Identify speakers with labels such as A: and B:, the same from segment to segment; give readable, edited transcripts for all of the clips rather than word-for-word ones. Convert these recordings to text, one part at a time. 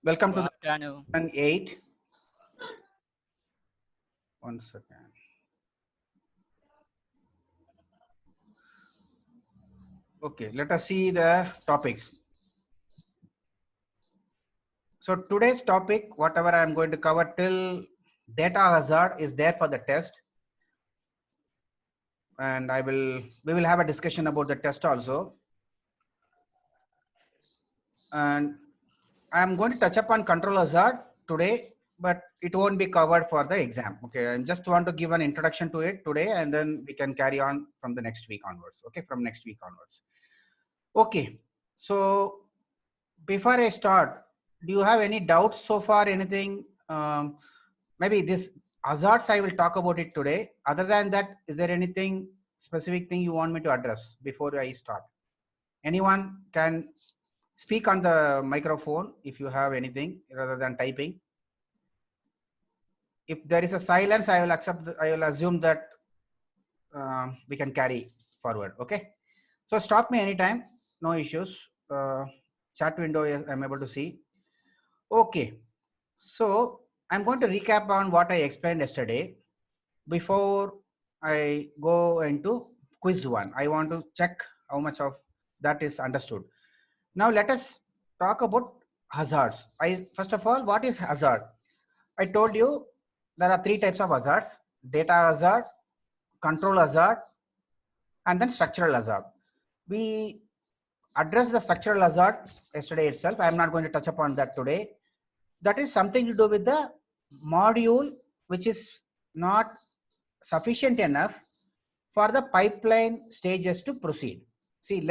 A: Welcome
B: Good
A: to the
B: afternoon.
A: session 8. One second. Okay, let us see the topics. So today's topic, whatever I am going to cover till data hazard is there for the test. And we will have a discussion about the test also. And I am going to touch upon control hazard today, but it won't be covered for the exam. Okay, I just want to give an introduction to it today, and then we can carry on from the next week onwards. Okay, from next week onwards. Okay, so before I start, do you have any doubts so far? Anything? Maybe this hazards I will talk about it today. Other than that, is there anything specific thing you want me to address before I start? Anyone can speak on the microphone if you have anything rather than typing. If there is a silence, I will accept. I will assume that we can carry forward. Okay. So stop me anytime. No issues. Chat window I'm able to see. Okay. So I'm going to recap on what I explained yesterday. Before I go into quiz one, I want to check how much of that is understood. Now let us talk about hazards. First of all, what is hazard? I told you there are three types of hazards: data hazard, control hazard, and then structural hazard. We addressed the structural hazard yesterday itself. I am not going to touch upon that today. That is something to do with the module which is not sufficient enough for the pipeline stages to proceed. See,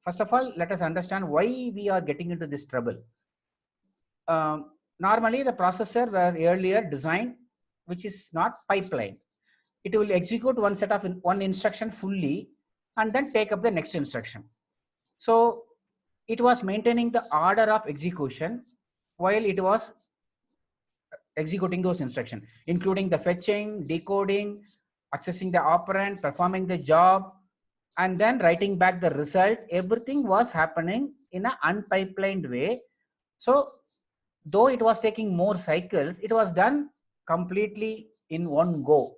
A: first of all, let us understand why we are getting into this trouble. Normally, the processor were earlier designed, which is not pipeline. It will execute one set of one instruction fully and then take up the next instruction. So it was maintaining the order of execution while it was executing those instructions, including the fetching, decoding, accessing the operand, performing the job, and then writing back the result. Everything was happening in an unpipelined way. So though it was taking more cycles, it was done completely in one go.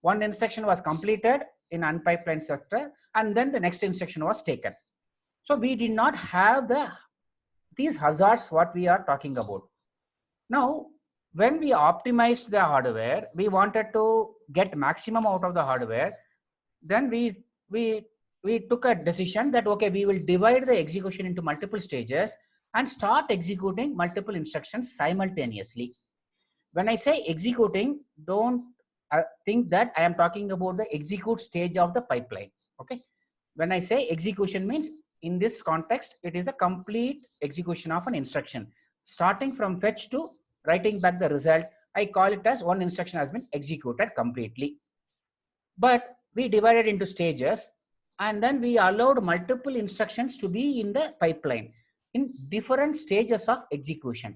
A: One instruction was completed in unpipelined structure, and then the next instruction was taken. So we did not have these hazards what we are talking about. Now, when we optimized the hardware, we wanted to get maximum out of the hardware. Then we took a decision that okay, we will divide the execution into multiple stages and start executing multiple instructions simultaneously. When I say executing, don't think that I am talking about the execute stage of the pipeline. Okay, when I say execution means in this context, it is a complete execution of an instruction, starting from fetch to writing back the result. I call it as one instruction has been executed completely. But we divided into stages, and then we allowed multiple instructions to be in the pipeline in different stages of execution.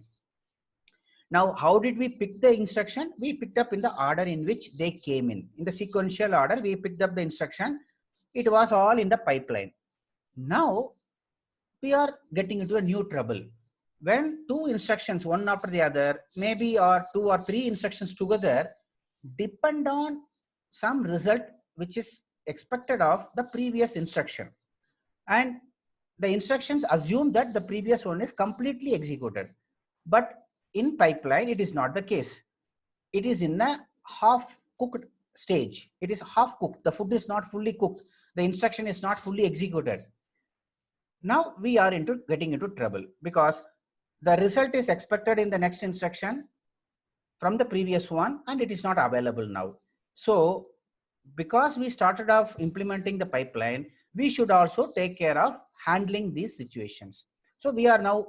A: Now, how did we pick the instruction? We picked up in the order in which they came in. In the sequential order, we picked up the instruction. It was all in the pipeline. Now, we are getting into a new trouble. When two instructions, one after the other, maybe or two or three instructions together, depend on some result which is expected of the previous instruction. And the instructions assume that the previous one is completely executed. But in pipeline, it is not the case. It is in a half cooked stage. It is half cooked. The food is not fully cooked. The instruction is not fully executed. Now we are getting into trouble because the result is expected in the next instruction from the previous one and it is not available now. So because we started off implementing the pipeline, we should also take care of handling these situations. So we are now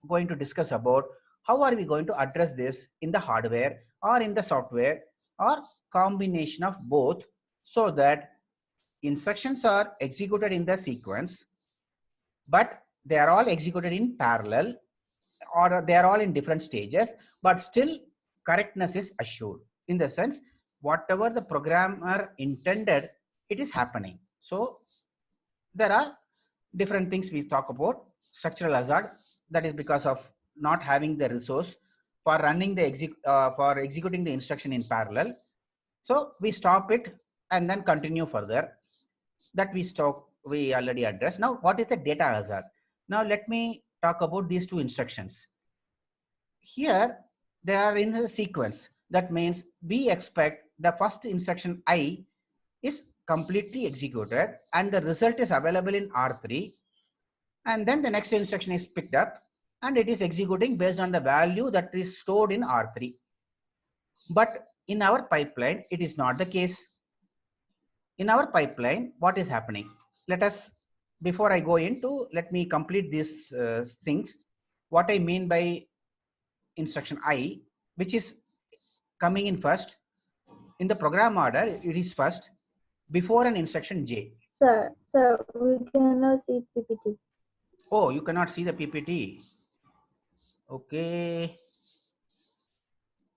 A: going to discuss about how are we going to address this in the hardware or in the software or combination of both, so that instructions are executed in the sequence, but they are all executed in parallel or they are all in different stages, but still correctness is assured in the sense whatever the programmer intended, it is happening. So there are different things we talk about. Structural hazard, that is because of not having the resource for running the for executing the instruction in parallel. So we stop it and then continue further. That we already addressed. Now, what is the data hazard? Now, let me talk about these two instructions. Here, they are in a sequence. That means we expect the first instruction I is completely executed and the result is available in R3. And then the next instruction is picked up and it is executing based on the value that is stored in R3. But in our pipeline, it is not the case. In our pipeline, what is happening? Before I go into, let me complete these things. What I mean by instruction I, which is coming in first. In the program order, it is first before an instruction J.
B: Sir, we cannot see PPT.
A: Oh, you cannot see the PPT. Okay.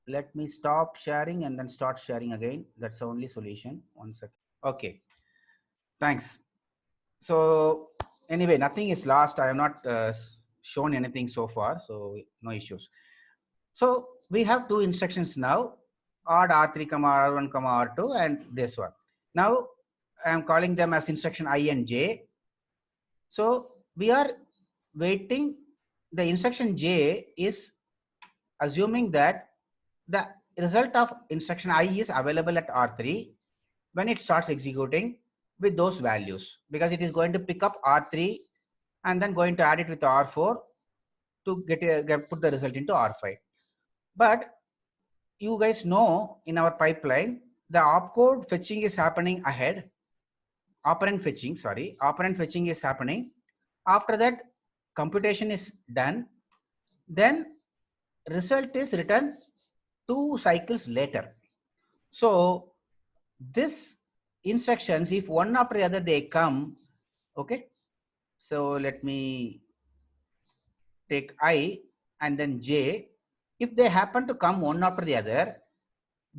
A: Let me stop sharing and then start sharing again. That's the only solution. 1 second. Okay. Thanks. So anyway, nothing is lost. I have not shown anything so far, so no issues. So we have two instructions now, odd R3, R1, R2, and this one. Now I am calling them as instruction I and J. So we are waiting. The instruction J is assuming that the result of instruction I is available at R3 when it starts executing with those values, because it is going to pick up R3 and then going to add it with R4 to put the result into R5. But you guys know in our pipeline, the opcode fetching is happening ahead. Operand fetching is happening. After that, computation is done. Then result is written 2 cycles later. So this instructions, if one after the other they come, okay. So let me take I and then J. If they happen to come one after the other,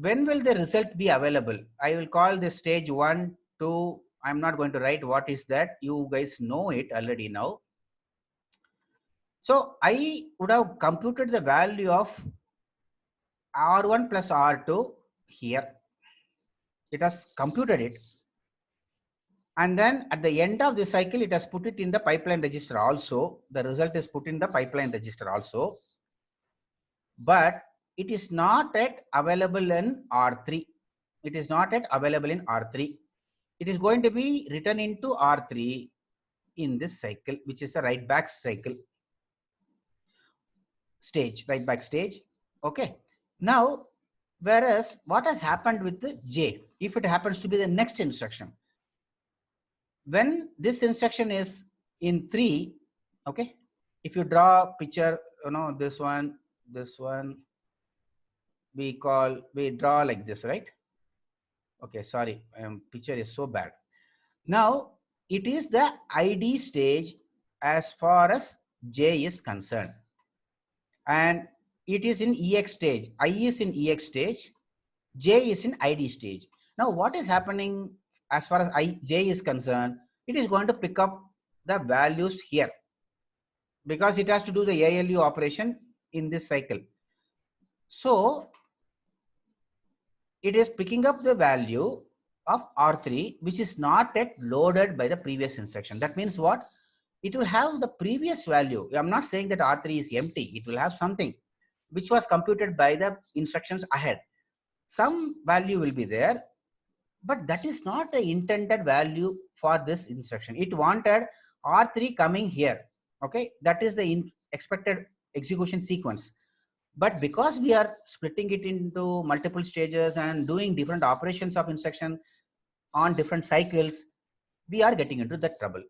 A: when will the result be available? I will call this stage 1, 2. I'm not going to write what is that. You guys know it already now. So I would have computed the value of R1 plus R2 here. It has computed it. And then at the end of the cycle, it has put it in the pipeline register also. The result is put in the pipeline register also. But it is not yet available in R3. It is not yet available in R3. It is going to be written into R3 in this cycle, which is a write back cycle stage, write back stage. Okay. Now, whereas what has happened with the J, if it happens to be the next instruction, when this instruction is in 3, okay, if you draw a picture, this one, we draw like this, right? Okay, sorry, picture is so bad. Now, it is the ID stage as far as J is concerned. And it is in EX stage. I is in EX stage, J is in ID stage. Now, what is happening as far as J is concerned? It is going to pick up the values here because it has to do the ALU operation in this cycle. So, it is picking up the value of R3, which is not yet loaded by the previous instruction. That means what? It will have the previous value. I'm not saying that R3 is empty. It will have something which was computed by the instructions ahead. Some value will be there, but that is not the intended value for this instruction. It wanted R3 coming here. Okay, that is the expected execution sequence. But because we are splitting it into multiple stages and doing different operations of instruction on different cycles, we are getting into that trouble.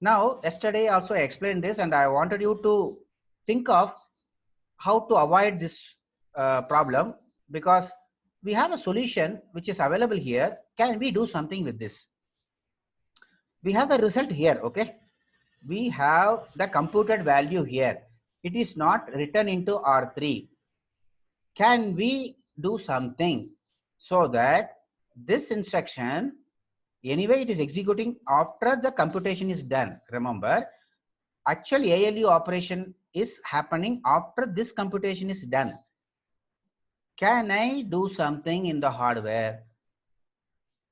A: Now, yesterday also I explained this and I wanted you to think of how to avoid this problem, because we have a solution which is available here. Can we do something with this? We have the result here, okay? We have the computed value here. It is not written into R3. Can we do something so that this instruction, anyway, it is executing after the computation is done. Remember, actual ALU operation is happening after this computation is done. Can I do something in the hardware?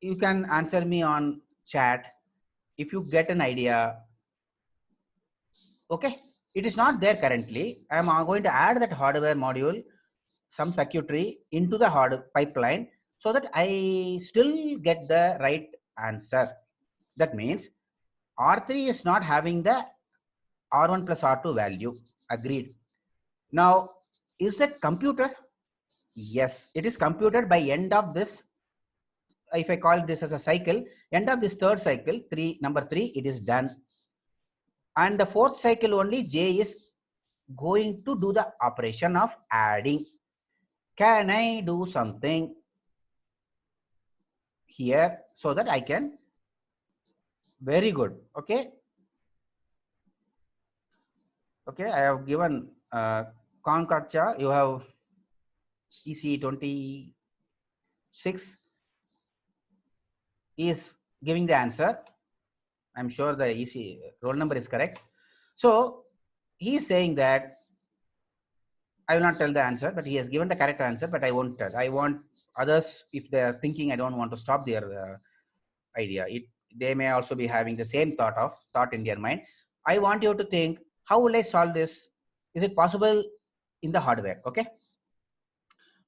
A: You can answer me on chat if you get an idea. Okay, it is not there currently. I am going to add that hardware module, some circuitry into the hard pipeline so that I still get the right answer. That means R3 is not having the R1 plus R2 value. Agreed. Now, is that computed? Yes, it is computed by end of this. If I call this as a cycle, end of this third cycle, number 3, it is done. And the fourth cycle only J is going to do the operation of adding. Can I do something here so that I can? Very good. Okay. Okay, I have given Concatcha. You have EC 26 is giving the answer. I'm sure the EC roll number is correct. So he is saying that I will not tell the answer, but he has given the correct answer, but I won't tell. I want others, if they are thinking, I don't want to stop their idea. They may also be having the same thought in their mind. I want you to think, how will I solve this? Is it possible in the hardware? Okay,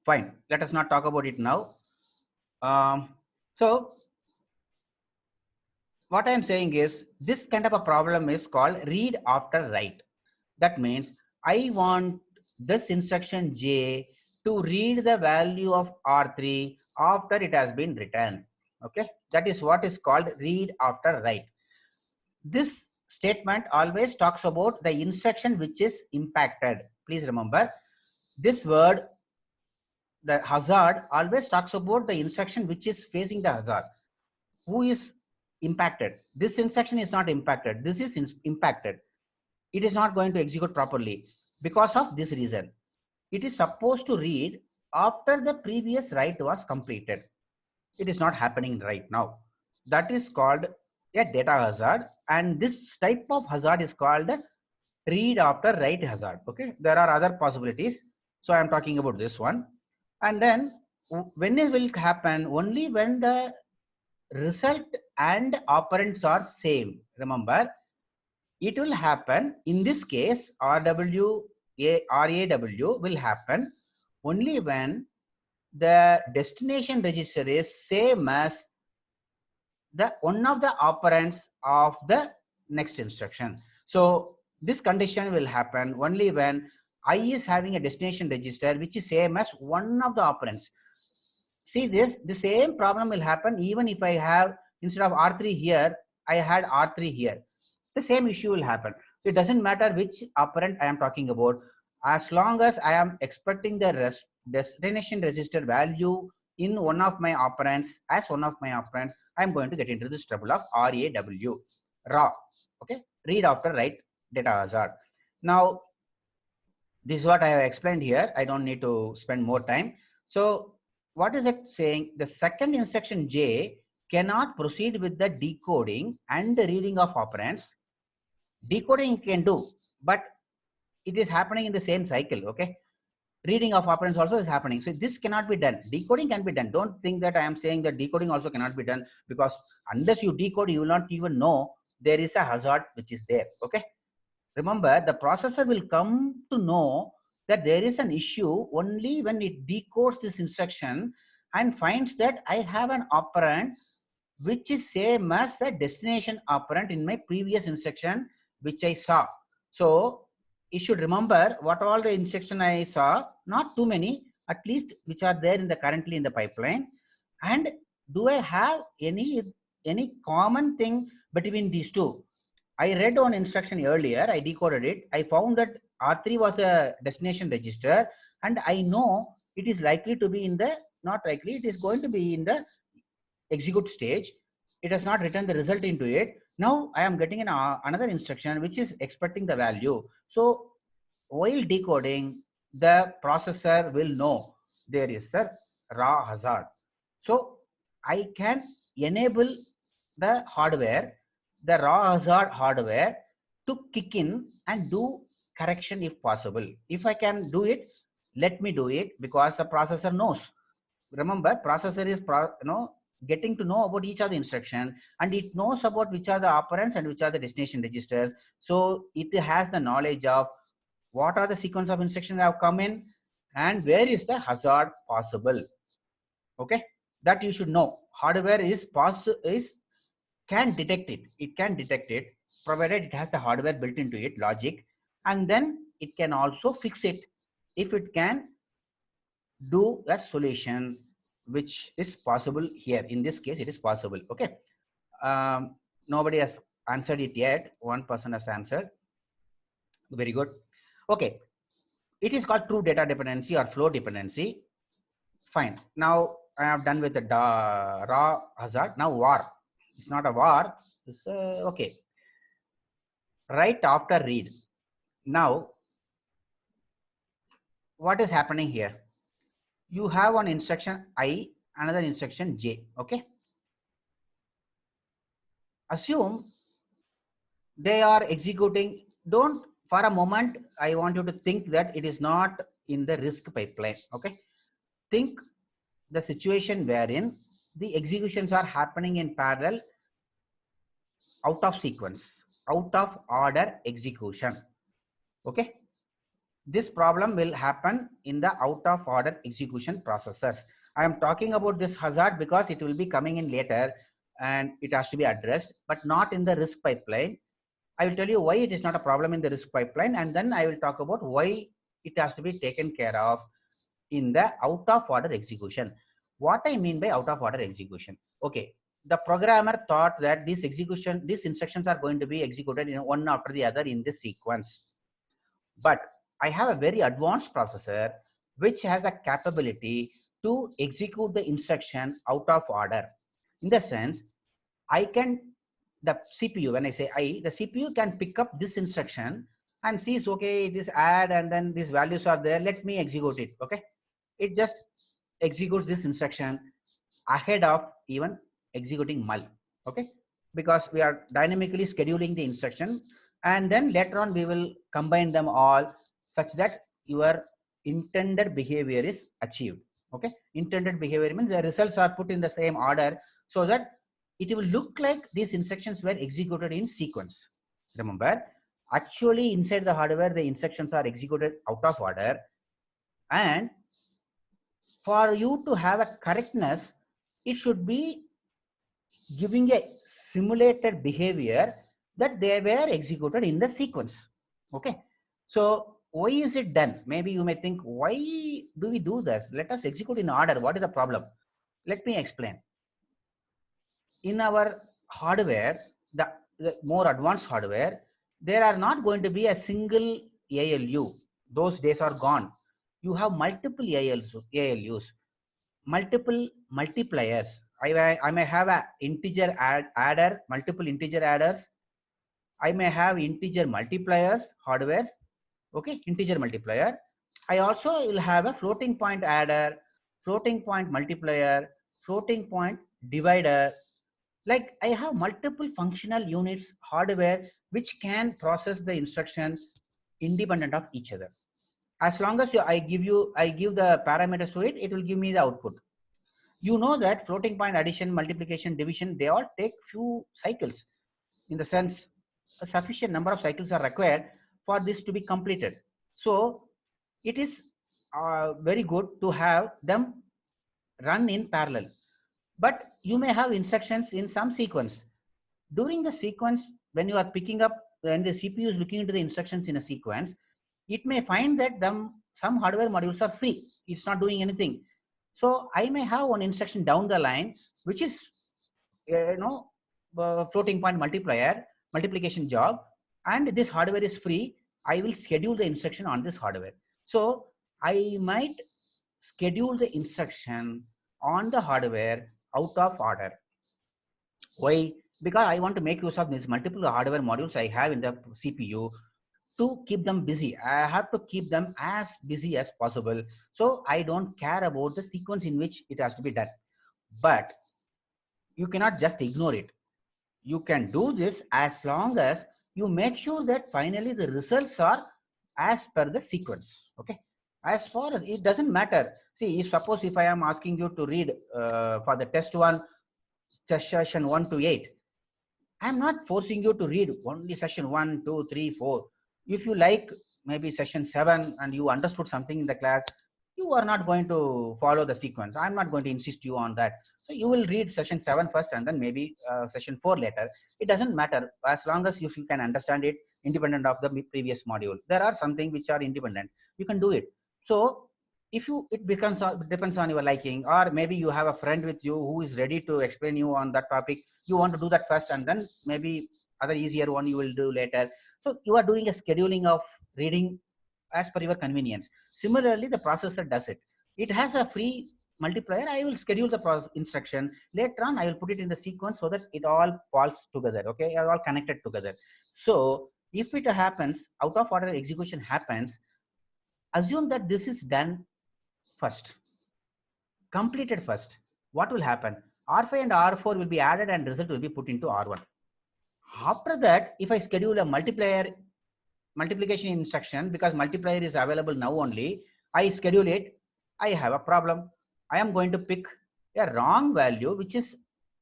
A: fine. Let us not talk about it now. So what I am saying is this kind of a problem is called read after write. That means I want this instruction J to read the value of R3 after it has been written. Okay, that is what is called read after write. This statement always talks about the instruction which is impacted. Please remember this word, the hazard, always talks about the instruction which is facing the hazard. Who is impacted? This instruction is not impacted. This is impacted. It is not going to execute properly because of this reason. It is supposed to read after the previous write was completed. It is not happening right now. That is called a data hazard, and this type of hazard is called read after write hazard. Okay, there are other possibilities, so I am talking about this one. And then when it will happen? Only when the result and operands are same. Remember, it will happen in this case RAW will happen only when the destination register is same as the one of the operands of the next instruction. So this condition will happen only when I is having a destination register which is same as one of the operands. See this, the same problem will happen even if I have, instead of R3 here, I had R3 here. The same issue will happen. It doesn't matter which operand I am talking about, as long as I am expecting the destination register value in one of my operands, as one of my operands, I am going to get into this trouble of RAW. Okay, read after write data hazard. Now, this is what I have explained here. I don't need to spend more time. So what is it saying? The second instruction J cannot proceed with the decoding and the reading of operands. Decoding can do, but it is happening in the same cycle. Okay, reading of operands also is happening. So this cannot be done. Decoding can be done. Don't think that I am saying that decoding also cannot be done, because unless you decode, you will not even know there is a hazard which is there. Okay, remember, the processor will come to know that there is an issue only when it decodes this instruction and finds that I have an operand which is same as the destination operand in my previous instruction which I saw. So you should remember what all the instruction I saw, not too many, at least which are there in the currently in the pipeline. And do I have any common thing between these two? I read one instruction earlier, I decoded it. I found that R3 was a destination register, and I know it is likely to be in the, not likely, it is going to be in the execute stage. It has not written the result into it. Now I am getting another instruction which is expecting the value. So while decoding, the processor will know there is a raw hazard. So I can enable the raw hazard hardware to kick in and do correction if possible. If I can do it, let me do it, because the processor knows. Remember, processor is getting to know about each of the instruction, and it knows about which are the operands and which are the destination registers. So it has the knowledge of what are the sequence of instructions that have come in and where is the hazard possible. Okay, that you should know. Hardware is can detect it. It can detect it provided it has the hardware built into it, logic, and then it can also fix it if it can do a solution, which is possible here. In this case, it is possible. Okay. Nobody has answered it yet. One person has answered. Very good. Okay. It is called true data dependency or flow dependency. Fine. Now I have done with the raw hazard. Now war. It's not a war. It's okay. Right after read. Now, what is happening here? You have one instruction I, another instruction J. Okay. Assume they are executing. Don't for a moment, I want you to think that it is not in the RISC pipeline. Okay. Think the situation wherein the executions are happening in parallel, out of sequence, out of order execution. Okay. This problem will happen in the out of order execution processes. I am talking about this hazard because it will be coming in later and it has to be addressed, but not in the RISC pipeline. I will tell you why it is not a problem in the RISC pipeline, and then I will talk about why it has to be taken care of in the out of order execution. What I mean by out of order execution? Okay, the programmer thought that these instructions are going to be executed in one after the other in this sequence. But I have a very advanced processor which has a capability to execute the instruction out of order. In the sense, the CPU, when I say the CPU can pick up this instruction and sees, okay, it is add and then these values are there, let me execute it. Okay. It just executes this instruction ahead of even executing mul. Okay. Because we are dynamically scheduling the instruction, and then later on we will combine them all such that your intended behavior is achieved. Okay. Intended behavior means the results are put in the same order so that it will look like these instructions were executed in sequence. Remember, actually inside the hardware, the instructions are executed out of order, and for you to have a correctness, it should be giving a simulated behavior that they were executed in the sequence. Okay. So why is it done? Maybe you may think, why do we do this? Let us execute in order. What is the problem? Let me explain. In our hardware, the more advanced hardware, there are not going to be a single ALU. Those days are gone. You have multiple ALUs, multiple multipliers. I may have an integer adder, multiple integer adders. I may have integer multipliers, hardware. Okay, integer multiplier. I also will have a floating point adder, floating point multiplier, floating point divider. Like I have multiple functional units hardware which can process the instructions independent of each other. As long as I give the parameters to it, it will give me the output. You know that floating point addition, multiplication, division, they all take few cycles. In the sense, a sufficient number of cycles are required for this to be completed. So it is very good to have them run in parallel. But you may have instructions in some sequence. During the sequence, when you are picking up, when the CPU is looking into the instructions in a sequence, it may find that some hardware modules are free. It's not doing anything. So I may have one instruction down the line, which is, floating point multiplication job, and this hardware is free. I will schedule the instruction on this hardware. So I might schedule the instruction on the hardware out of order. Why? Because I want to make use of these multiple hardware modules I have in the CPU to keep them busy. I have to keep them as busy as possible. So I don't care about the sequence in which it has to be done. But you cannot just ignore it. You can do this as long as you make sure that finally the results are as per the sequence. Okay. As far as it doesn't matter. See, if suppose if I am asking you to read for the test one, session 1 to 8, I'm not forcing you to read only session 1, 2, 3, 4. If you like maybe session 7 and you understood something in the class, you are not going to follow the sequence. I'm not going to insist you on that. So you will read session 7 first and then maybe session 4 later. It doesn't matter as long as if you can understand it independent of the previous module. There are something which are independent. You can do it. So if you, it becomes, depends on your liking, or maybe you have a friend with you who is ready to explain you on that topic. You want to do that first and then maybe other easier one you will do later. So you are doing a scheduling of reading as per your convenience. Similarly, the processor does it. It has a free multiplier. I will schedule the instruction. Later on, I will put it in the sequence so that it all falls together. Okay, are all connected together. So if it happens, out of order execution happens, assume that this is done first, completed first. What will happen? R5 and R4 will be added and result will be put into R1. After that, if I schedule a multiplication instruction, because multiplier is available now only, I schedule it, I have a problem. I am going to pick a wrong value, which is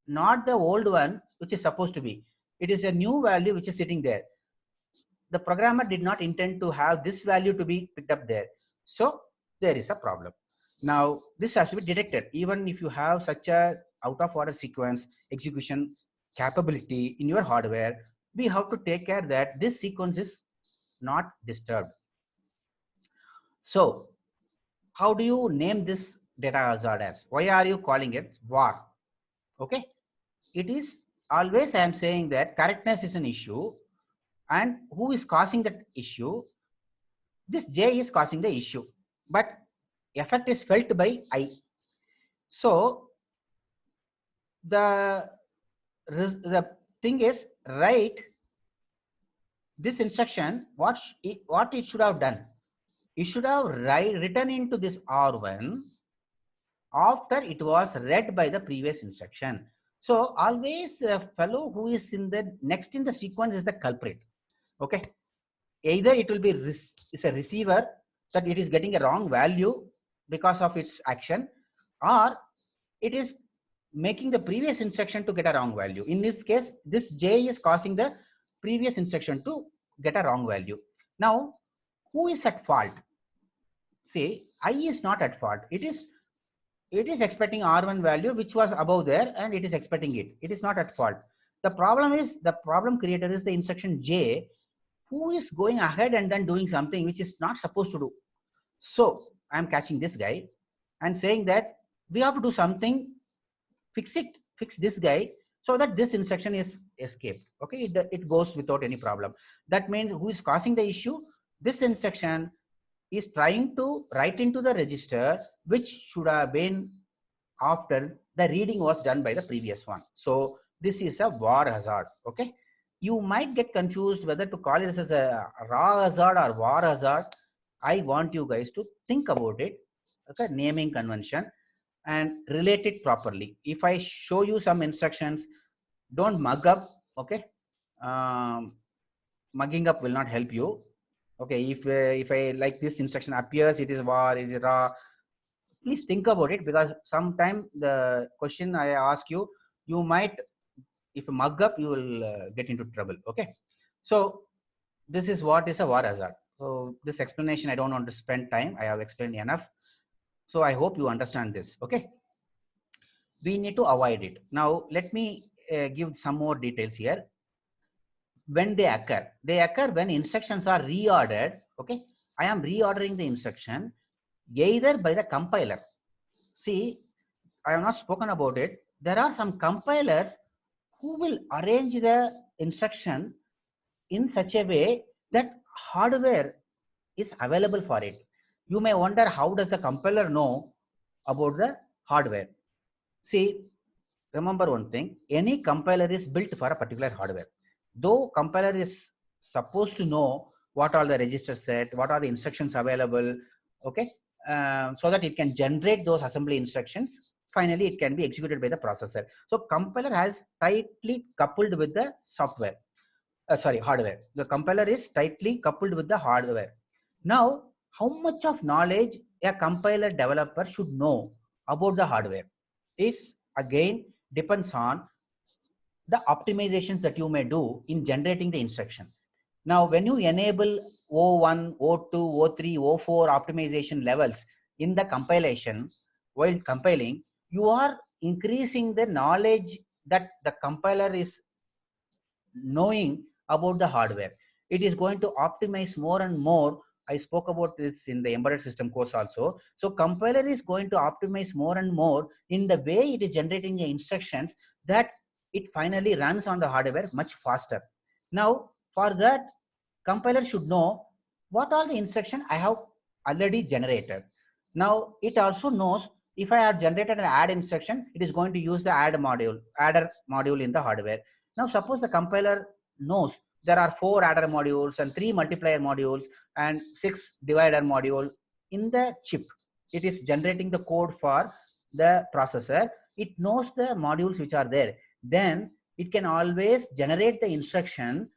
A: not the old one, which is supposed to be. It is a new value which is sitting there. The programmer did not intend to have this value to be picked up there. So there is a problem. Now this has to be detected. Even if you have such a out of order sequence execution capability in your hardware, we have to take care that this sequence is not disturbed. So how do you name this data hazard as? Why are you calling it war? Okay. It is always, I am saying that correctness is an issue, and who is causing that issue? This J is causing the issue, but effect is felt by I. So the thing is, write this instruction. What it should have done? It should have written into this R1 after it was read by the previous instruction. So always a fellow who is in the next in the sequence is the culprit. Okay. Either it will be is a receiver that it is getting a wrong value because of its action, or it is making the previous instruction to get a wrong value. In this case, this J is causing the previous instruction to get a wrong value. Now, who is at fault? See, I is not at fault. It is expecting R1 value which was above there, and it is expecting it. It is not at fault. The problem creator is the instruction J, who is going ahead and then doing something which is not supposed to do. So I am catching this guy and saying that we have to do something, fix this guy so that this instruction is escaped. Okay, it goes without any problem. That means who is causing the issue? This instruction is trying to write into the register which should have been after the reading was done by the previous one. So this is a war hazard. Okay, you might get confused whether to call it as a raw hazard or war hazard. I want you guys to think about it, okay, naming convention, and relate it properly. If I show you some instructions, don't mug up. Okay, mugging up will not help you. Okay, if I like this instruction appears, it is war, it is raw. Please think about it, because sometime the question I ask you, you might, if you mug up, you will get into trouble. Okay, so this is what is a war hazard. So this explanation, I don't want to spend time. I have explained enough. So I hope you understand this. Okay, we need to avoid it. Now let me give some more details here. When they occur when instructions are reordered. Okay, I am reordering the instruction either by the compiler. See, I have not spoken about it. There are some compilers who will arrange the instruction in such a way that hardware is available for it. You may wonder, how does the compiler know about the hardware? See, remember one thing, any compiler is built for a particular hardware. Though compiler is supposed to know what are the registers set, what are the instructions available, okay, so that it can generate those assembly instructions. Finally, it can be executed by the processor. So compiler has tightly coupled with the software. Hardware. The compiler is tightly coupled with the hardware. Now, how much of knowledge a compiler developer should know about the hardware is again depends on the optimizations that you may do in generating the instruction. Now, when you enable O1, O2, O3, O4 optimization levels in the compilation, while compiling, you are increasing the knowledge that the compiler is knowing about the hardware. It is going to optimize more and more. I spoke about this in the embedded system course also. So compiler is going to optimize more and more in the way it is generating the instructions that it finally runs on the hardware much faster. Now, for that, compiler should know what are the instructions I have already generated. Now, it also knows if I have generated an add instruction, it is going to use the adder module in the hardware. Now, suppose the compiler knows there are 4 adder modules and 3 multiplier modules and 6 divider module in the chip. It is generating the code for the processor. It knows the modules which are there. Then it can always generate the instruction,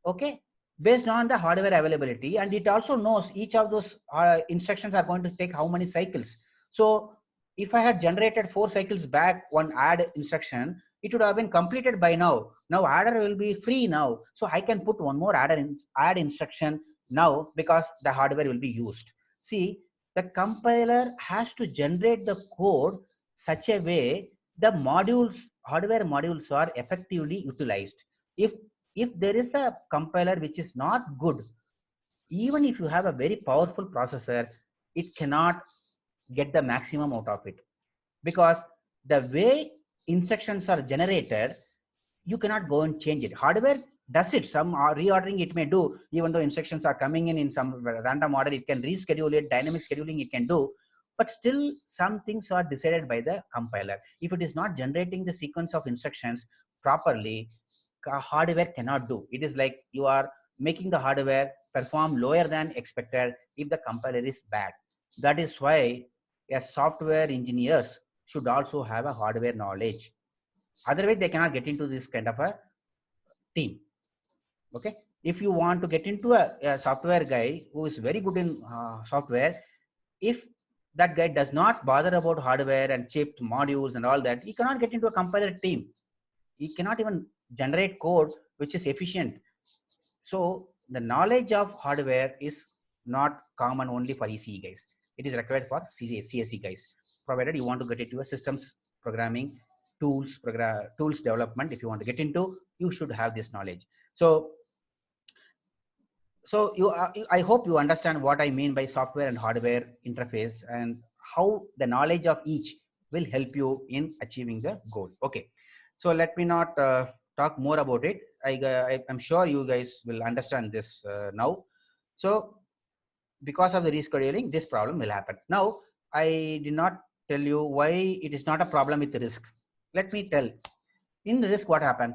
A: okay, based on the hardware availability, and it also knows each of those instructions are going to take how many cycles. So if I had generated 4 cycles back one add instruction, it would have been completed by now. Now adder will be free now, so I can put one more add instruction now because the hardware will be used. See, the compiler has to generate the code such a way the hardware modules are effectively utilized. If there is a compiler which is not good, even if you have a very powerful processor, it cannot get the maximum out of it, because the way instructions are generated, you cannot go and change it. Hardware does it, some reordering it may do, even though instructions are coming in some random order, it can reschedule it, dynamic scheduling it can do, but still some things are decided by the compiler. If it is not generating the sequence of instructions properly, hardware cannot do. It is like you are making the hardware perform lower than expected if the compiler is bad. That is why a software engineers should also have a hardware knowledge. Otherwise, they cannot get into this kind of a team. Okay. If you want to get into a software guy who is very good in software, if that guy does not bother about hardware and chip modules and all that, he cannot get into a compiler team. He cannot even generate code which is efficient. So the knowledge of hardware is not common only for ECE guys. It is required for CSE guys, provided you want to get into a systems programming, tools development. If you want to get into, you should have this knowledge. So I hope you understand what I mean by software and hardware interface and how the knowledge of each will help you in achieving the goal. Okay, so let me not talk more about it. I'm sure you guys will understand this now. So because of the rescheduling, this problem will happen. Now, I did not tell you why it is not a problem with the RISC. Let me tell. In RISC, what happened?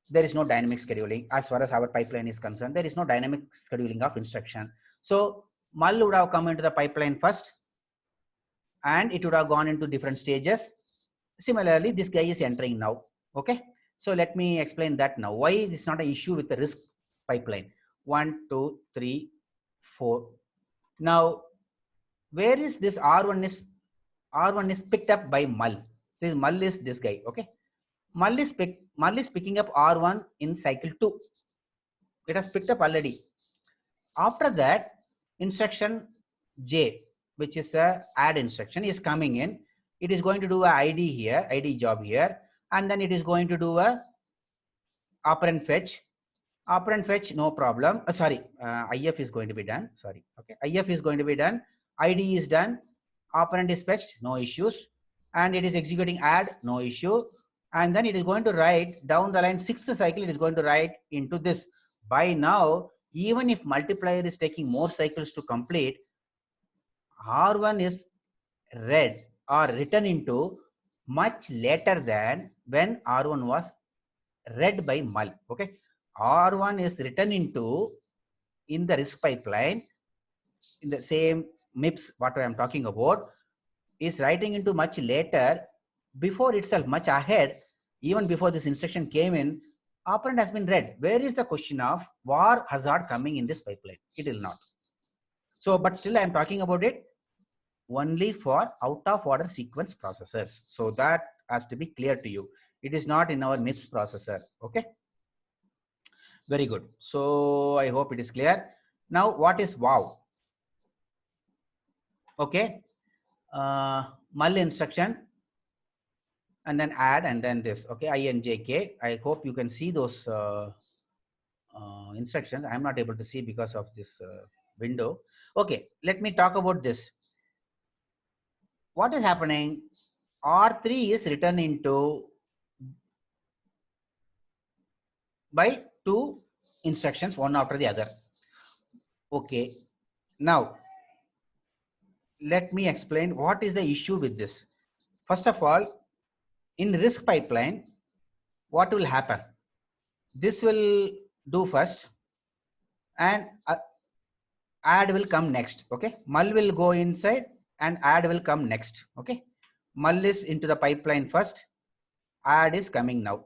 A: There is no dynamic scheduling. As far as our pipeline is concerned, there is no dynamic scheduling of instruction. So MUL would have come into the pipeline first, and it would have gone into different stages. Similarly, this guy is entering now. Okay. So let me explain that now. Why this is not an issue with the RISC pipeline? 1, 2, 3, 4. Now, where is this R1 is? R1 is picked up by MUL. This MUL is this guy. Okay. MUL is picking up R1 in cycle 2. It has picked up already. After that, instruction J, which is a add instruction, is coming in. It is going to do a ID job here, and then it is going to do a operand fetch. Operand fetch, no problem. IF is going to be done. Sorry. Okay. IF is going to be done. ID is done. Operand is fetched, no issues. And it is executing add, no issue. And then it is going to write down the line, 6th cycle, it is going to write into this. By now, even if multiplier is taking more cycles to complete, R1 is read or written into much later than when R1 was read by MUL. Okay. R1 is written into in the RISC pipeline in the same MIPS, what I am talking about, is writing into much later, before itself, much ahead, even before this instruction came in, operand has been read. Where is the question of war hazard coming in this pipeline? It will not. So, but still I am talking about it only for out of order sequence processors. So that has to be clear to you. It is not in our MIPS processor. Okay. Very good. So I hope it is clear. Now, what is wow? Okay. Mull instruction and then add and then this. Okay. INJK. I hope you can see those instructions. I'm not able to see because of this window. Okay. Let me talk about this. What is happening? R3 is written into by two instructions, one after the other. Okay. Now, let me explain what is the issue with this. First of all, in RISC pipeline, what will happen? This will do first and add will come next. Okay. Mull will go inside and add will come next. Okay. Mull is into the pipeline first, add is coming now.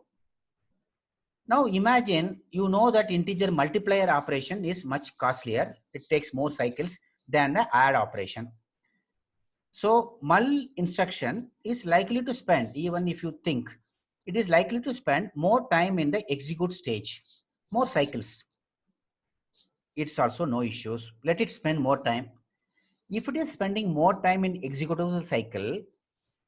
A: Now imagine you know that integer multiplier operation is much costlier. It takes more cycles than the add operation. So mull instruction is likely to spend, even if you think, it is likely to spend more time in the execute stage, more cycles. It's also no issues. Let it spend more time. If it is spending more time in executable cycle,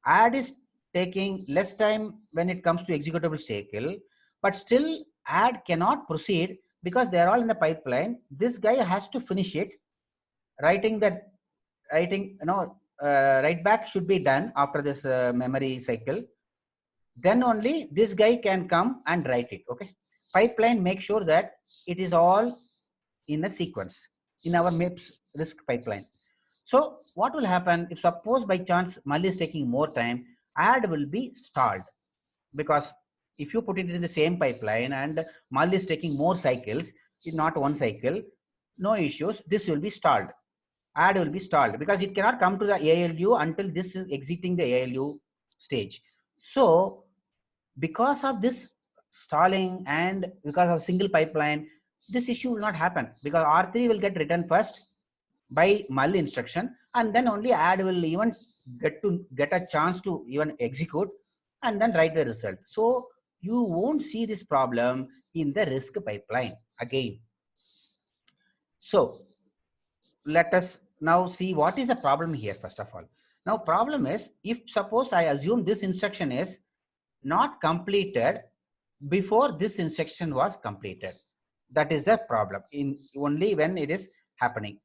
A: add is taking less time when it comes to executable cycle, but still add cannot proceed because they are all in the pipeline. This guy has to finish it. Writing, write back should be done after this memory cycle. Then only this guy can come and write it. Okay. Pipeline make sure that it is all in a sequence in our MIPS RISC pipeline. So what will happen if suppose by chance mull is taking more time, add will be stalled, because if you put it in the same pipeline and mull is taking more cycles, not one cycle, no issues, this will be stalled. Add will be stalled because it cannot come to the ALU until this is exiting the ALU stage. So because of this stalling and because of single pipeline, this issue will not happen because R3 will get written first by mull instruction and then only add will even get a chance to even execute and then write the result. So you won't see this problem in the RISC pipeline again. So let us now see what is the problem here. First of all, now problem is, if suppose I assume this instruction is not completed before this instruction was completed, that is the problem. In only when it is happening,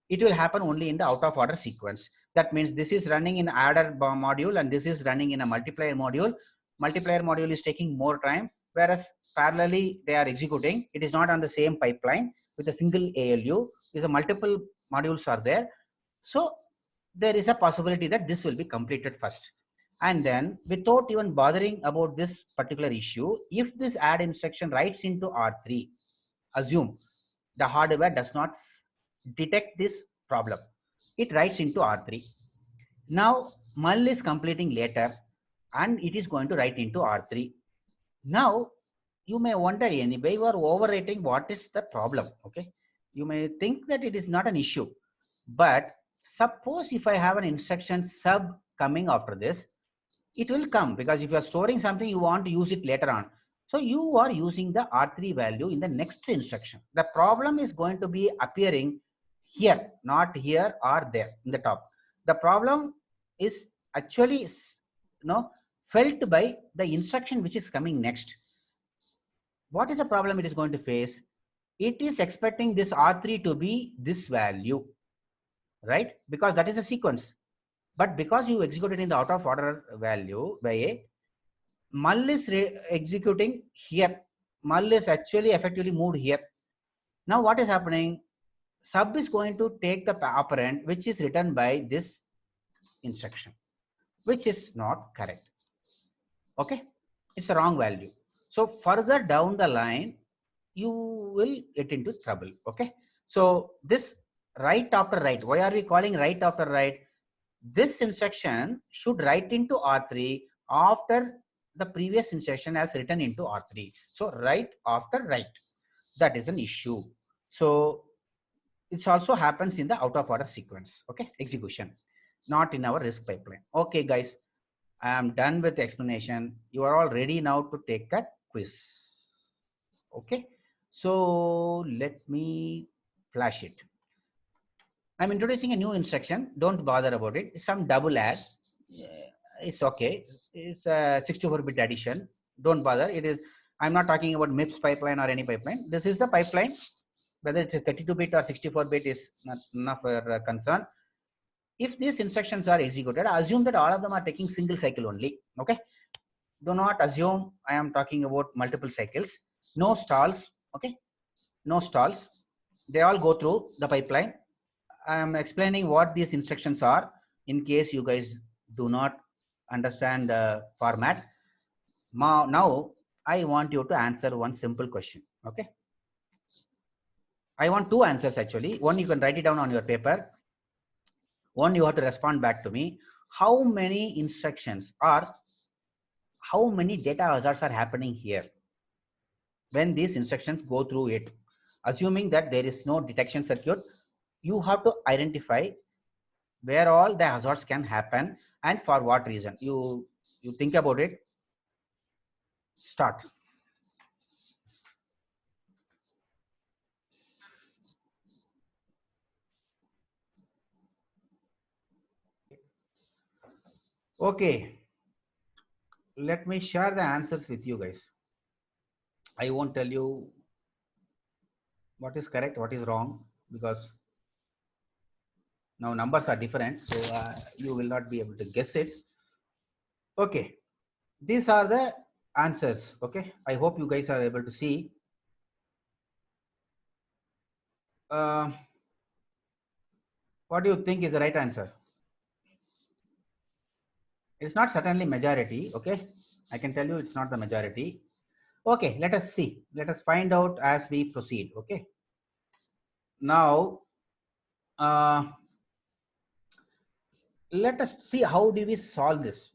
A: it will happen only in the out of order sequence. That means this is running in adder module and this is running in a multiplier module. Multiplier module is taking more time, whereas parallelly they are executing. It is not on the same pipeline with a single ALU. These are multiple modules are there. So there is a possibility that this will be completed first. And then without even bothering about this particular issue, if this add instruction writes into R3, assume the hardware does not detect this problem. It writes into R3. Now mull is completing later and it is going to write into R3. Now you may wonder, anyway, you are overwriting, what is the problem? Okay. You may think that it is not an issue, but suppose if I have an instruction sub coming after this, it will come because if you are storing something, you want to use it later on. So you are using the R3 value in the next instruction. The problem is going to be appearing here, not here or there in the top. The problem is actually felt by the instruction which is coming next. What is the problem it is going to face? It is expecting this R3 to be this value, right? Because that is a sequence. But because you executed in the out of order value way, mull is executing here. Mull is actually effectively moved here. Now what is happening? Sub is going to take the operand which is written by this instruction, which is not correct. Okay, it's a wrong value. So further down the line, you will get into trouble. Okay, so this write after write. Why are we calling write after write? This instruction should write into R3 after the previous instruction has written into R3. So write after write. That is an issue. So it also happens in the out of order sequence, okay, execution, not in our risk pipeline. Okay, guys, I am done with the explanation. You are all ready now to take a quiz. Okay, so let me flash it. I'm introducing a new instruction. Don't bother about it. It's some double add. It's okay. It's a 64-bit addition. Don't bother. It is. I'm not talking about MIPS pipeline or any pipeline. This is the pipeline. Whether it's a 32-bit or 64-bit is not enough for concern. If these instructions are executed, assume that all of them are taking single cycle only. Okay. Do not assume I am talking about multiple cycles. No stalls. Okay. No stalls. They all go through the pipeline. I am explaining what these instructions are in case you guys do not understand the format. Now, I want you to answer one simple question. Okay. I want two answers actually. One, you can write it down on your paper. One, you have to respond back to me. How many instructions or how many data hazards are happening here when these instructions go through it? Assuming that there is no detection circuit, you have to identify where all the hazards can happen and for what reason. You think about it. Start. Okay, let me share the answers with you guys. I won't tell you what is correct, what is wrong, because now numbers are different, so you will not be able to guess it. Okay, these are the answers. Okay, I hope you guys are able to see. What do you think is the right answer? It's not certainly majority. Okay, I can tell you it's not the majority. Okay, let us see. Let us find out as we proceed. Okay, now let us see how do we solve this.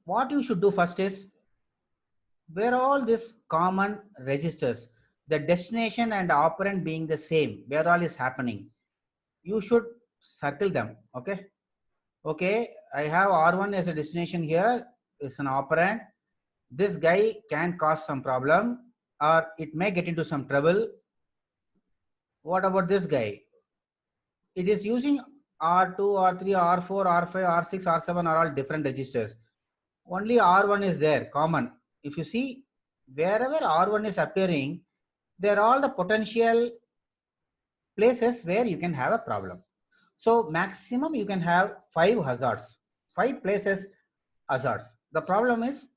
A: What you should do first is, where all these common registers, the destination and operand being the same, where all is happening, you should circle them. Okay. Okay, I have R1 as a destination here, is an operand. This guy can cause some problem or it may get into some trouble. What about this guy? It is using R2, R3, R4, R5, R6, R7 are all different registers. Only R1 is there, common. If you see, wherever R1 is appearing, they're all the potential places where you can have a problem. So maximum you can have 5 hazards, 5 places hazards. The problem is,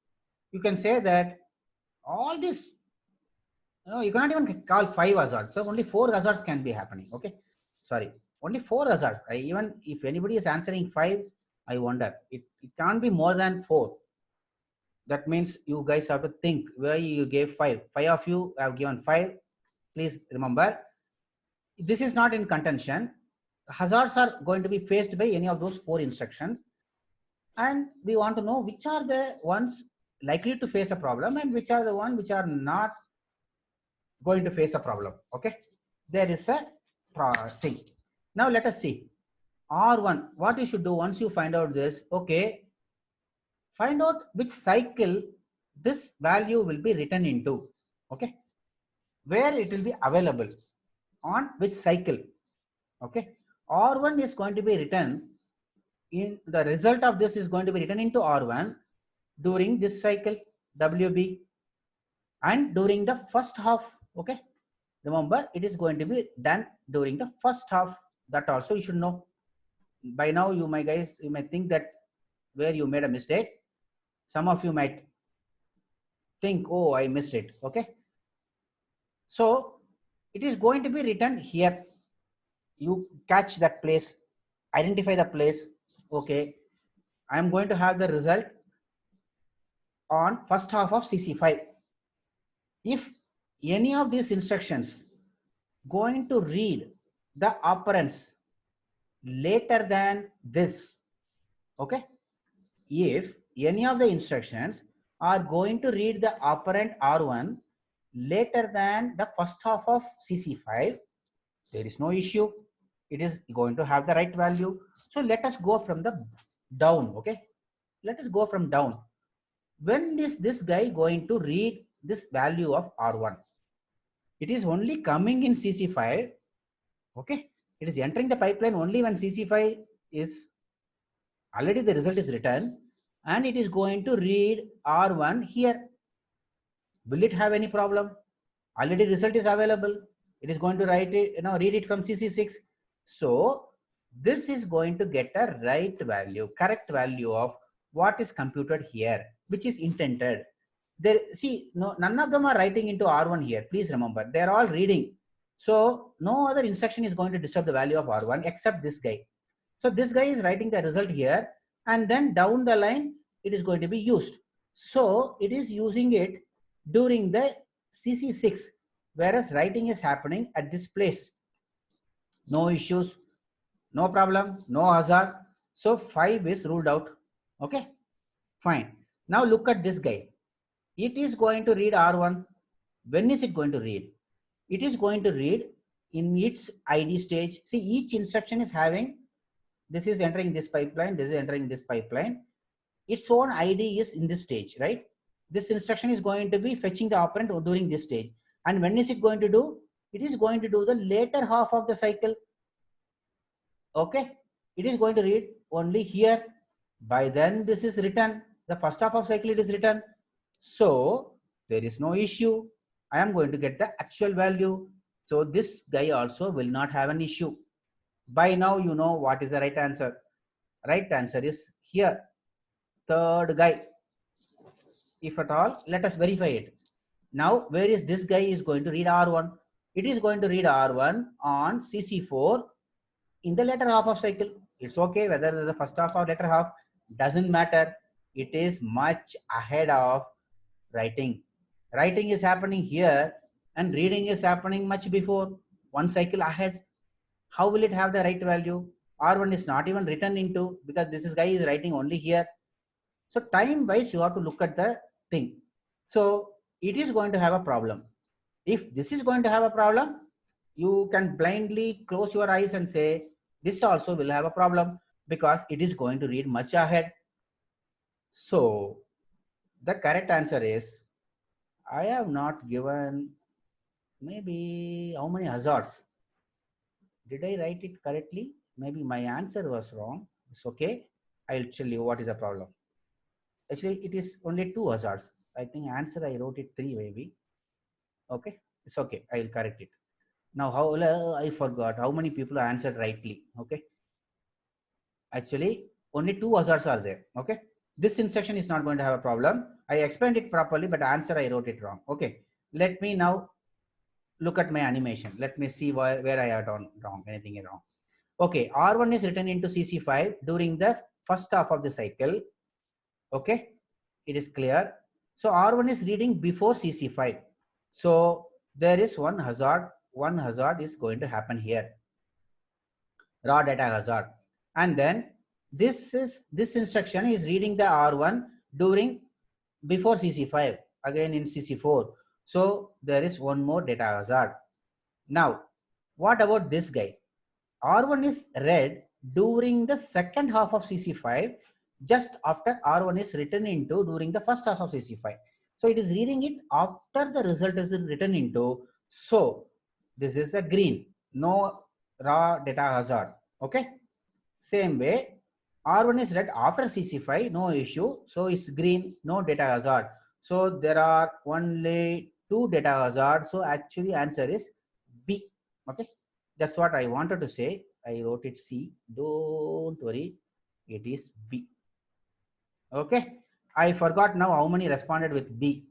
A: you can say that all this, you cannot even call 5 hazards. So only 4 hazards can be happening. Okay, sorry, only 4 hazards. Even if anybody is answering 5, I wonder it can't be more than 4. That means you guys have to think where you gave 5. 5 of you have given 5. Please remember, this is not in contention. Hazards are going to be faced by any of those 4 instructions, and we want to know which are the ones likely to face a problem and which are the ones which are not going to face a problem. Okay, there is a thing. Now let us see R1. What you should do once you find out this, okay, find out which cycle this value will be written into. Okay, where it will be available, on which cycle. Okay, R1 is going to be written in, the result of this is going to be written into R1 during this cycle WB and during the first half. Okay, remember it is going to be done during the first half. That also you should know. By now you might think that where you made a mistake. Some of you might think, oh, I missed it. Okay, so it is going to be written here. You catch that place, identify the place. Okay, I am going to have the result on first half of CC5. If any of these instructions going to read the operands later than this, okay, if any of the instructions are going to read the operand R1 later than the first half of CC5, there is no issue. It is going to have the right value. So let us go from the down. Okay, let us go from down. When is this guy going to read this value of R1? It is only coming in CC5. Okay, it is entering the pipeline only when CC5 is already the result is written, and it is going to read R1 here. Will it have any problem? Already result is available. It is going to write it, read it from CC6. So this is going to get a right value, correct value of what is computed here, which is intended. There, see, no, none of them are writing into R1 here. Please remember, they are all reading. So no other instruction is going to disturb the value of R1 except this guy. So this guy is writing the result here, and then down the line, it is going to be used. So it is using it during the CC6, whereas writing is happening at this place. No issues, no problem, no hazard. So 5 is ruled out. Okay, fine. Now look at this guy. It is going to read R1. When is it going to read? It is going to read in its ID stage. See, each instruction is having, this is entering this pipeline, this is entering this pipeline. Its own ID is in this stage, right? This instruction is going to be fetching the operand during this stage. And when is it going to do? It is going to do the later half of the cycle. Okay, it is going to read only here. By then this is written, the first half of cycle it is written. So there is no issue. I am going to get the actual value. So this guy also will not have an issue. By now you know what is the right answer. Right answer is here, third guy. If at all, let us verify it. Now where is this guy is going to read R1? It is going to read R1 on CC4 in the later half of cycle. It's okay whether the first half or later half, doesn't matter. It is much ahead of writing. Writing is happening here and reading is happening much before, one cycle ahead. How will it have the right value? R1 is not even written into, because this guy is writing only here. So time wise you have to look at the thing. So it is going to have a problem. If this is going to have a problem, you can blindly close your eyes and say this also will have a problem, because it is going to read much ahead. So the correct answer is, I have not given maybe how many hazards. Did I write it correctly? Maybe my answer was wrong. It's okay. I'll tell you what is the problem. Actually, it is only 2 hazards. I think answer I wrote it 3 maybe. Okay, it's okay. I will correct it. Now, how I forgot how many people answered rightly. Okay, actually only 2 hazards are there. Okay, this instruction is not going to have a problem. I explained it properly, but answer I wrote it wrong. Okay, let me now look at my animation. Let me see where I have done wrong, anything wrong. Okay, R1 is written into CC5 during the first half of the cycle. Okay, it is clear. So R1 is reading before CC5. So there is one hazard. One hazard is going to happen here, raw data hazard. And then this instruction is reading the R1 during before CC5, again in CC4. So there is one more data hazard. Now, what about this guy? R1 is read during the second half of CC5, just after R1 is written into during the first half of CC5. So it is reading it after the result is written into. So this is the green, no raw data hazard. Okay. Same way, R1 is read after CC5, no issue. So it's green, no data hazard. So there are only 2 data hazards. So actually answer is B. Okay. That's what I wanted to say. I wrote it C. Don't worry. It is B. Okay. I forgot now how many responded with B.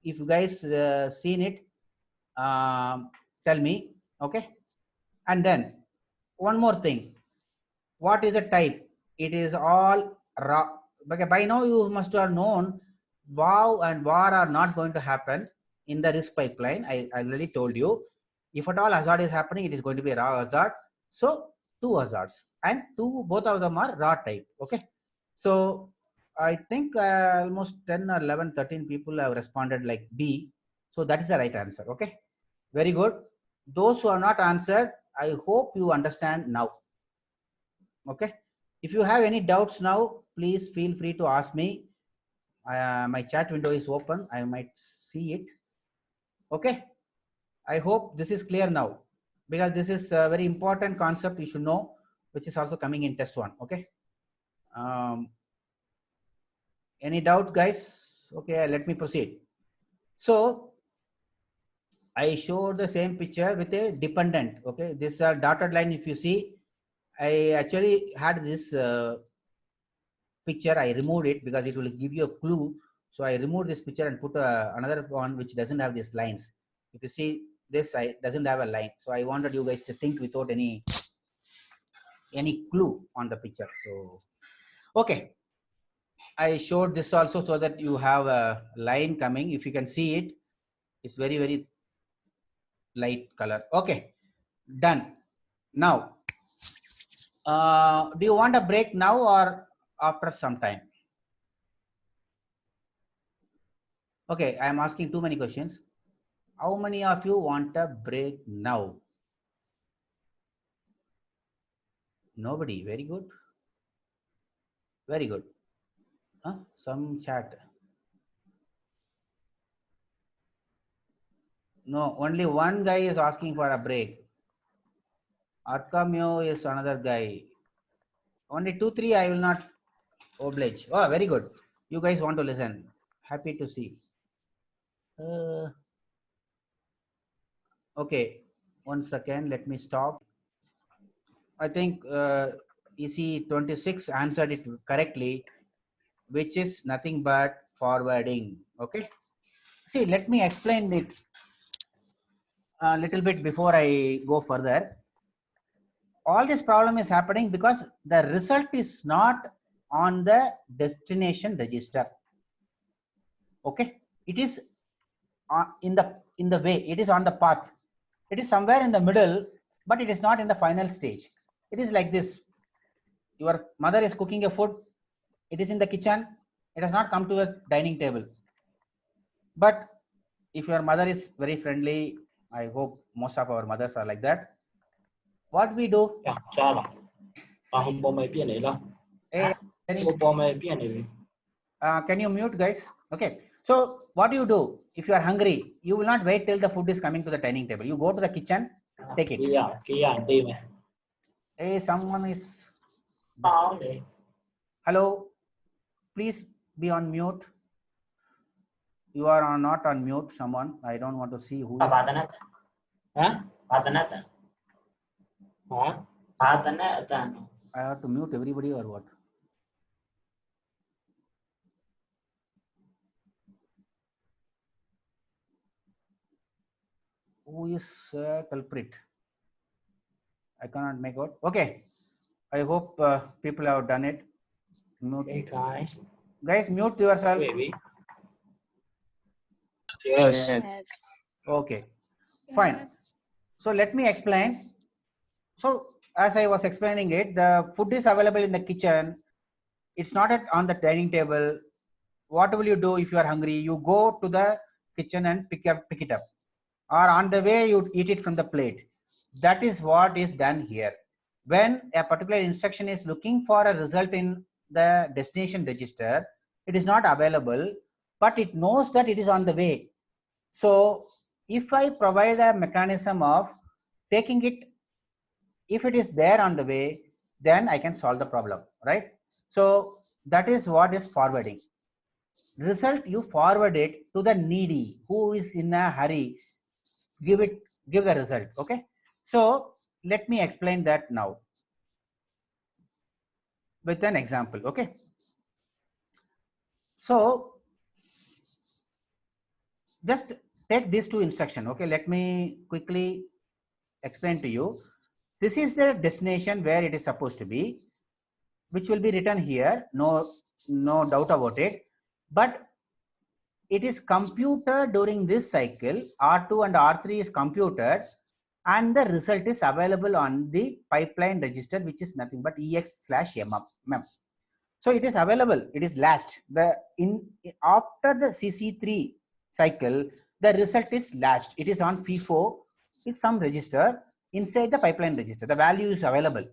A: If you guys seen it, tell me. Okay. And then one more thing. What is the type? It is all raw. But by now you must have known wow and war are not going to happen in the risk pipeline. I already told you. If at all hazard is happening, it is going to be a raw hazard. So 2 hazards, and both of them are raw type. Okay. So I think almost 10 or 11, 13 people have responded like B. So that is the right answer. Okay, very good. Those who are not answered, I hope you understand now. Okay, if you have any doubts now, please feel free to ask me. My chat window is open. I might see it. Okay, I hope this is clear now, because this is a very important concept you should know, which is also coming in test one. Okay. Any doubt, guys? Okay, let me proceed. So I showed the same picture with a dependent. Okay, this dotted line, if you see, I actually had this picture. I removed it because it will give you a clue. So I removed this picture and put another one which doesn't have these lines. If you see this, I doesn't have a line. So I wanted you guys to think without any clue on the picture. So okay, I showed this also so that you have a line coming. If you can see it, it's very light color. Okay, done. Now, do you want a break now or after some time? Okay, I am asking too many questions. How many of you want a break now? Nobody. Very good. Very good. Huh? Some chat. No, only one guy is asking for a break. Arkamyo is another guy. Only 2, 3 I will not oblige. Oh, very good. You guys want to listen. Happy to see. Okay, 1 second. Let me stop. I think EC26 answered it correctly, which is nothing but forwarding. Okay. See, let me explain it a little bit before I go further. All this problem is happening because the result is not on the destination register. Okay, it is in the way. It is on the path. It is somewhere in the middle, but it is not in the final stage. It is like this. Your mother is cooking a food. It is in the kitchen. It has not come to a dining table. But if your mother is very friendly, I hope most of our mothers are like that. What we do?
C: Cha là không bố mày biết này đâu. Bố mày biết này.
A: Can you mute, guys? Okay. So what do you do if you are hungry? You will not wait till the food is coming to the dining table. You go to the kitchen, take it. Hey, someone is. Hello. Please be on mute. You are not on mute. Someone. I don't want to see who is. I have to mute everybody or what? Who is culprit? I cannot make out. Okay. I hope people have done it. Mute.
C: Hey guys.
A: Guys, mute yourself.
C: Maybe. Yes.
A: Okay. Fine. So let me explain. So as I was explaining it, the food is available in the kitchen. It's not on the dining table. What will you do if you are hungry? You go to the kitchen and pick it up. Or on the way, you eat it from the plate. That is what is done here. When a particular instruction is looking for a result in the destination register, it is not available, but it knows that it is on the way. So if I provide a mechanism of taking it, if it is there on the way, then I can solve the problem, right? So that is what is forwarding. Result, you forward it to the needy who is in a hurry. Give the result. Okay, so let me explain that now with an example. Okay, so just take these two instructions. Okay, let me quickly explain to you. This is the destination where it is supposed to be, which will be written here, no doubt about it. But it is computed during this cycle. R2 and R3 is computed, and the result is available on the pipeline register, which is nothing but EX/MM. So it is available. It is last. After the CC3 cycle, the result is latched. It is on FIFO is some register inside the pipeline register. The value is available.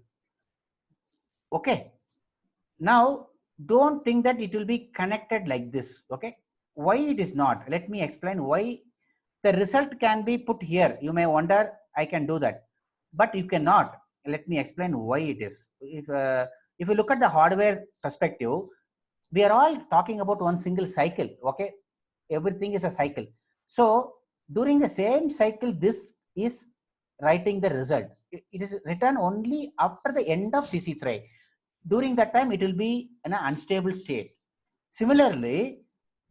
A: Okay. Now, don't think that it will be connected like this. Okay. Why it is not? Let me explain why. The result can be put here. You may wonder, I can do that, but you cannot. Let me explain why it is. If you look at the hardware perspective, we are all talking about one single cycle. Okay, everything is a cycle. So during the same cycle, this is writing the result. It is written only after the end of CC thread. During that time, it will be in an unstable state. Similarly,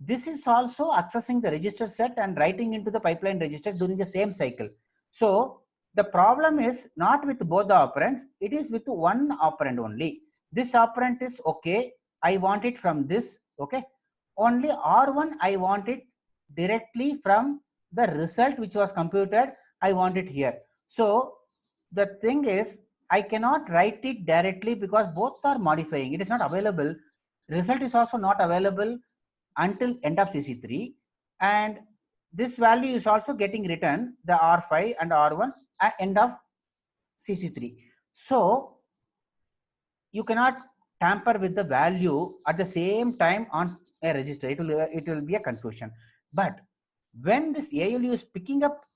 A: this is also accessing the register set and writing into the pipeline register during the same cycle. So the problem is not with both the operands, it is with one operand only. This operand is okay, I want it from this, okay. Only R1, I want it directly from the result which was computed, I want it here. So the thing is, I cannot write it directly because both are modifying. It is not available. Result is also not available until end of CC3, and this value is also getting written the R5 and R1 at end of CC3. So you cannot tamper with the value at the same time on a register. It will be a confusion. But when this ALU is picking up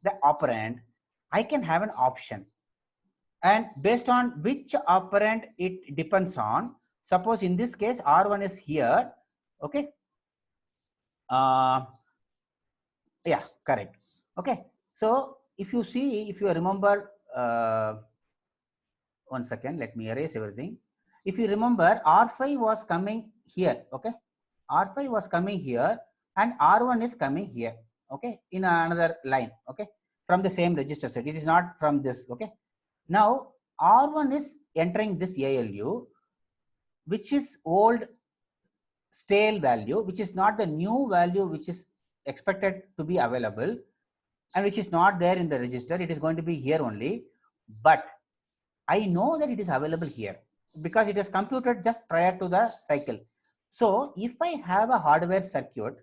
A: the operand, I can have an option, and based on which operand it depends on. Suppose in this case R1 is here, okay. Yeah, correct. Okay, so if you see, if you remember, one second, let me erase everything. If you remember, R5 was coming here, okay. R5 was coming here and R1 is coming here, okay, in another line, okay, from the same register set. It is not from this, okay. Now R1 is entering this ALU, which is old stale value, which is not the new value which is expected to be available, and which is not there in the register. It is going to be here only, but I know that it is available here because it is computed just prior to the cycle. So if I have a hardware circuit,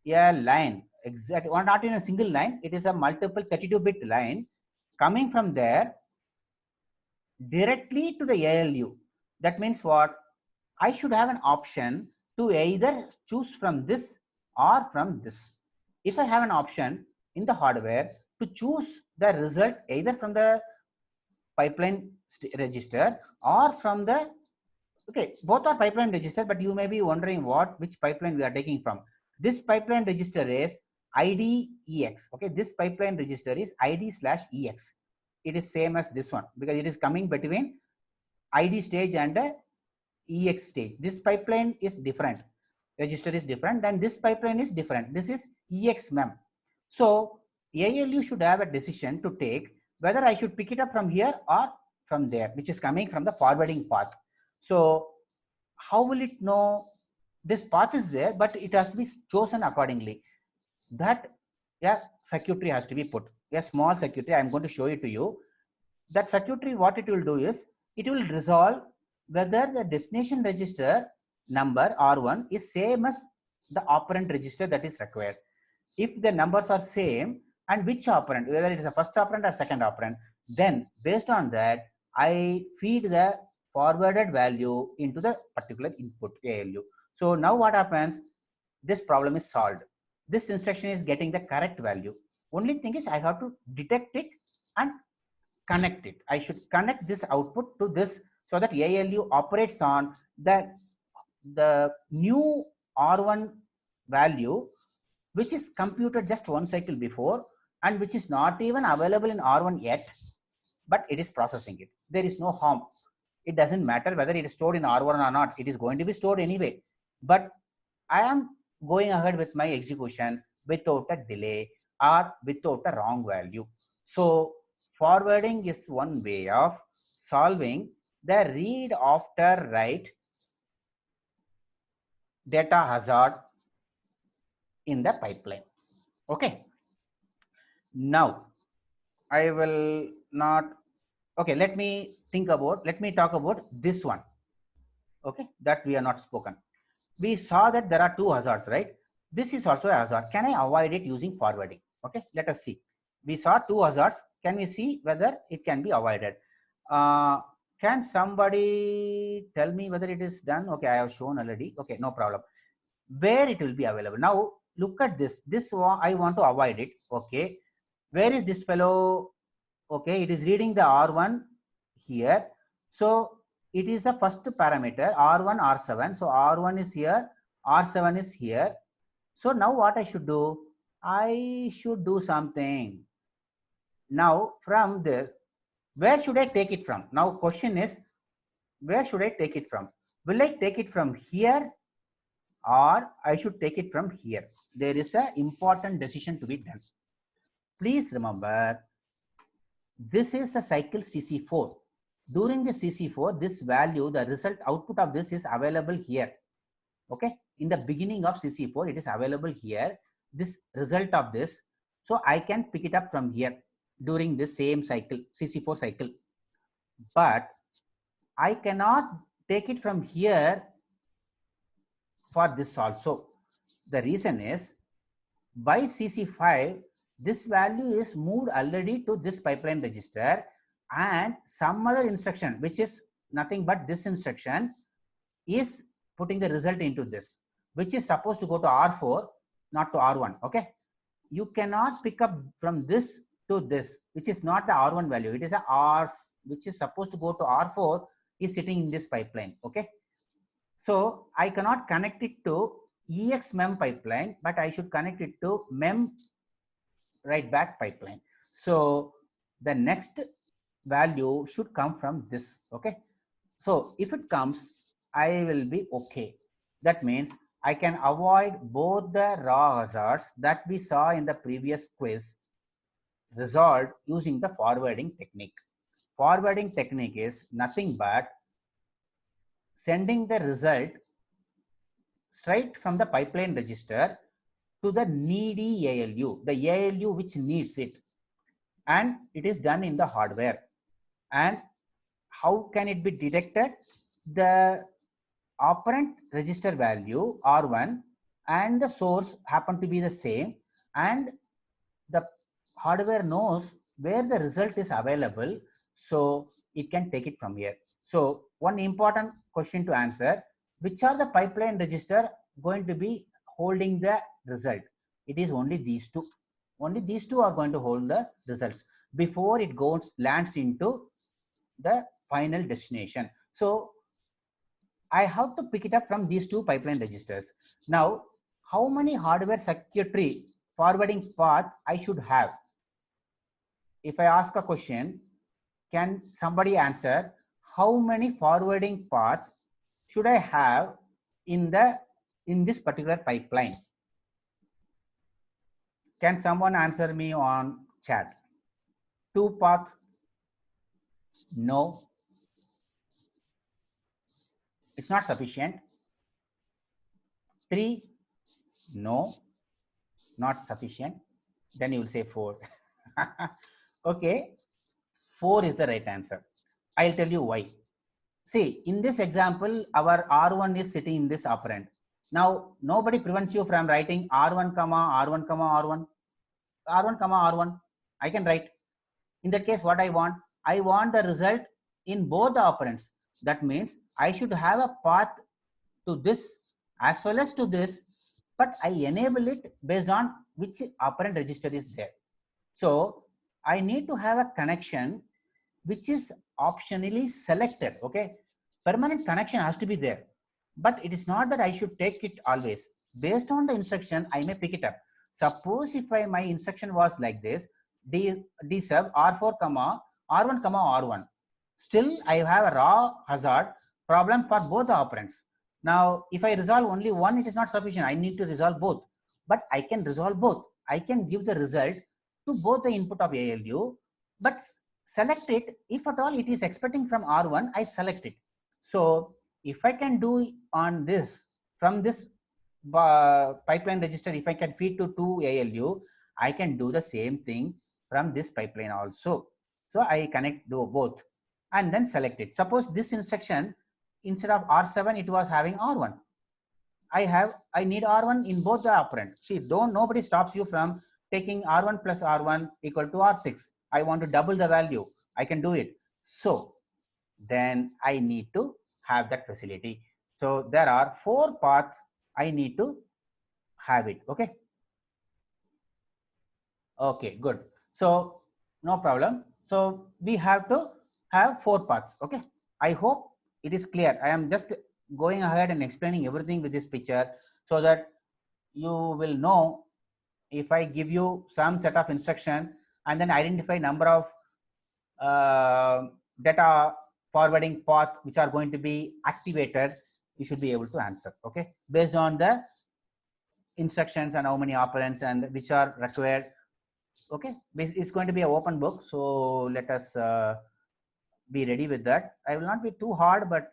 A: a line, exactly, or not in a single line, it is a multiple 32-bit line coming from there directly to the ALU. That means what? I should have an option to either choose from this or from this. If I have an option in the hardware to choose the result either from the pipeline register or from the, okay, both are pipeline register, but you may be wondering which pipeline we are taking from. This pipeline register is IDEX. Okay, this pipeline register is ID/EX. It is same as this one because it is coming between ID stage and the EX stage. This pipeline is different. Register is different, and this pipeline is different. This is EX-MEM. So ALU should have a decision to take whether I should pick it up from here or from there, which is coming from the forwarding path. So how will it know this path is there, but it has to be chosen accordingly? That circuitry has to be put. A small circuitry, I am going to show it to you. That circuitry, what it will do is, it will resolve whether the destination register number R1 is same as the operand register that is required. If the numbers are same, and which operand, whether it is a first operand or second operand, then based on that, I feed the forwarded value into the particular input ALU. So now what happens? This problem is solved. This instruction is getting the correct value. Only thing is I have to detect it and connect it. I should connect this output to this so that ALU operates on the new R1 value, which is computed just one cycle before and which is not even available in R1 yet, but it is processing it. There is no harm. It doesn't matter whether it is stored in R1 or not. It is going to be stored anyway. But I am going ahead with my execution without a delay or without a wrong value. So forwarding is one way of solving the read after write data hazard in the pipeline. Okay. Now I will not, okay, let me talk about this one. Okay, that we are not spoken. We saw that there are two hazards, right? This is also a hazard. Can I avoid it using forwarding? Okay, let us see. We saw two hazards. Can we see whether it can be avoided? Can somebody tell me whether it is done? Okay, I have shown already. Okay, no problem. Where it will be available. Now look at this. This one I want to avoid it. Okay, where is this fellow? Okay, it is reading the R1 here. So it is the first parameter R1, R7. So R1 is here, R7 is here. So now what I should do? I should do something. Now from this, where should I take it from? Now question is, where should I take it from? Will I take it from here or I should take it from here? There is an important decision to be done. Please remember, this is a cycle CC4. During the CC4, this value, the result output of this is available here. Okay, in the beginning of CC4, it is available here. This result of this, so I can pick it up from here during this same cycle, CC4 cycle. But I cannot take it from here for this also. The reason is, by CC5, this value is moved already to this pipeline register, and some other instruction, which is nothing but this instruction, is putting the result into this, which is supposed to go to R4, not to R1. Okay, you cannot pick up from this to this, which is not the R1 value. It is a R, which is supposed to go to R4, is sitting in this pipeline. Okay, so I cannot connect it to EX-MEM pipeline, but I should connect it to MEM write back pipeline. So the next value should come from this. Okay, so if it comes, I will be okay. That means I can avoid both the raw hazards that we saw in the previous quiz, resolved using the forwarding technique. Forwarding technique is nothing but sending the result straight from the pipeline register to the needy ALU, the ALU which needs it, and it is done in the hardware. And how can it be detected? The operand register value R1 and the source happen to be the same, and the hardware knows where the result is available, so it can take it from here. So one important question to answer, which are the pipeline register going to be holding the result? It is only these two. Only these two are going to hold the results before it goes lands into the final destination. So I have to pick it up from these two pipeline registers. Now, how many hardware circuitry forwarding path I should have? If I ask a question, can somebody answer how many forwarding path should I have in this particular pipeline? Can someone answer me on chat? 2 path? No. It's not sufficient. 3? No, not sufficient. Then you will say 4. Okay, 4 is the right answer. I'll tell you why. See, in this example, our R1 is sitting in this operand. Now, nobody prevents you from writing R1, R1, R1, R1, R1. I can write. In that case, what I want the result in both the operands. That means I should have a path to this as well as to this, but I enable it based on which operand register is there. So I need to have a connection which is optionally selected. Okay, permanent connection has to be there, but it is not that I should take it always. Based on the instruction, I may pick it up. Suppose if my instruction was like this, d sub r4 comma r1 comma r1, still I have a raw hazard problem for both the operands. Now if I resolve only one, it is not sufficient. I need to resolve both, but I can resolve both. I can give the result to both the input of ALU, but select it. If at all it is expecting from R1, I select it. So if I can do on this, from this pipeline register, if I can feed to 2 ALU, I can do the same thing from this pipeline also. So I connect both and then select it. Suppose this instruction, instead of R7, it was having R1. I need R1 in both the operand. See, nobody stops you from taking R1 plus R1 equal to R6. I want to double the value. I can do it. So then I need to have that facility. So there are 4 paths I need to have it. Okay. Okay, good. So no problem. So we have to have 4 paths. Okay. I hope it is clear. I am just going ahead and explaining everything with this picture so that you will know if I give you some set of instruction and then identify number of data forwarding path which are going to be activated, you should be able to answer. Okay. Based on the instructions and how many operands and which are required. Okay, it's going to be an open book, so let us be ready with that. I will not be too hard, but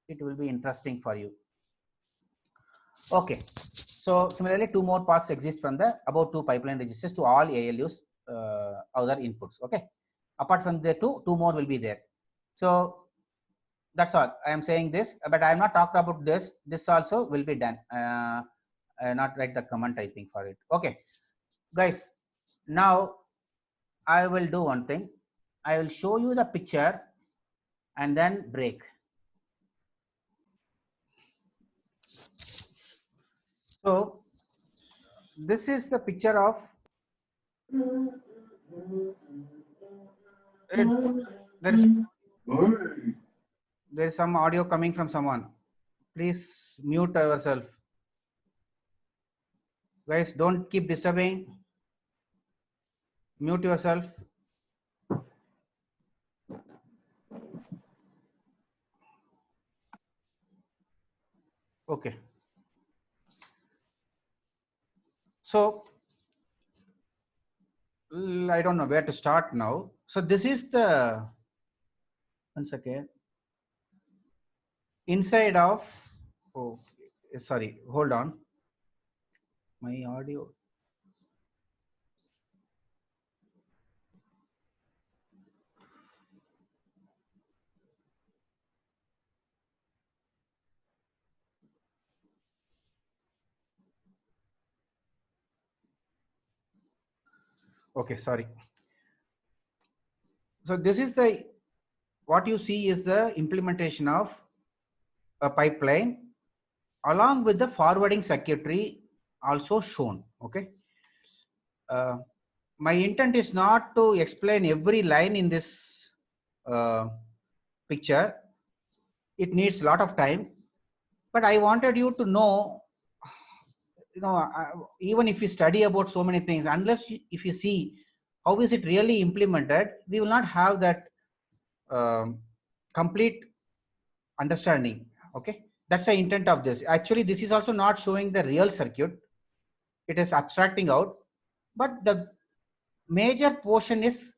A: it will be interesting for you. Okay, so similarly 2 more paths exist from the above 2 pipeline registers to all ALUs other inputs. Okay, apart from the two more will be there. So that's all I am saying this, but I am not talked about this. This also will be done. Not write the comment typing for it. Okay, guys, now I will do one thing. I will show you the picture and then break. So this is the picture of there is some audio coming from someone. Please mute yourself. Guys, don't keep disturbing. Mute yourself. Okay. So I don't know where to start now. So this is the once again inside of sorry, hold on. My audio. Okay, sorry. So this is the what you see is the implementation of a pipeline along with the forwarding circuitry also shown. Okay. My intent is not to explain every line in this picture. It needs a lot of time, but I wanted you to know, even if you study about so many things, if you see how is it really implemented, we will not have that complete understanding. Okay, that's the intent of this. Actually, this is also not showing the real circuit. It is abstracting out, but the major portion is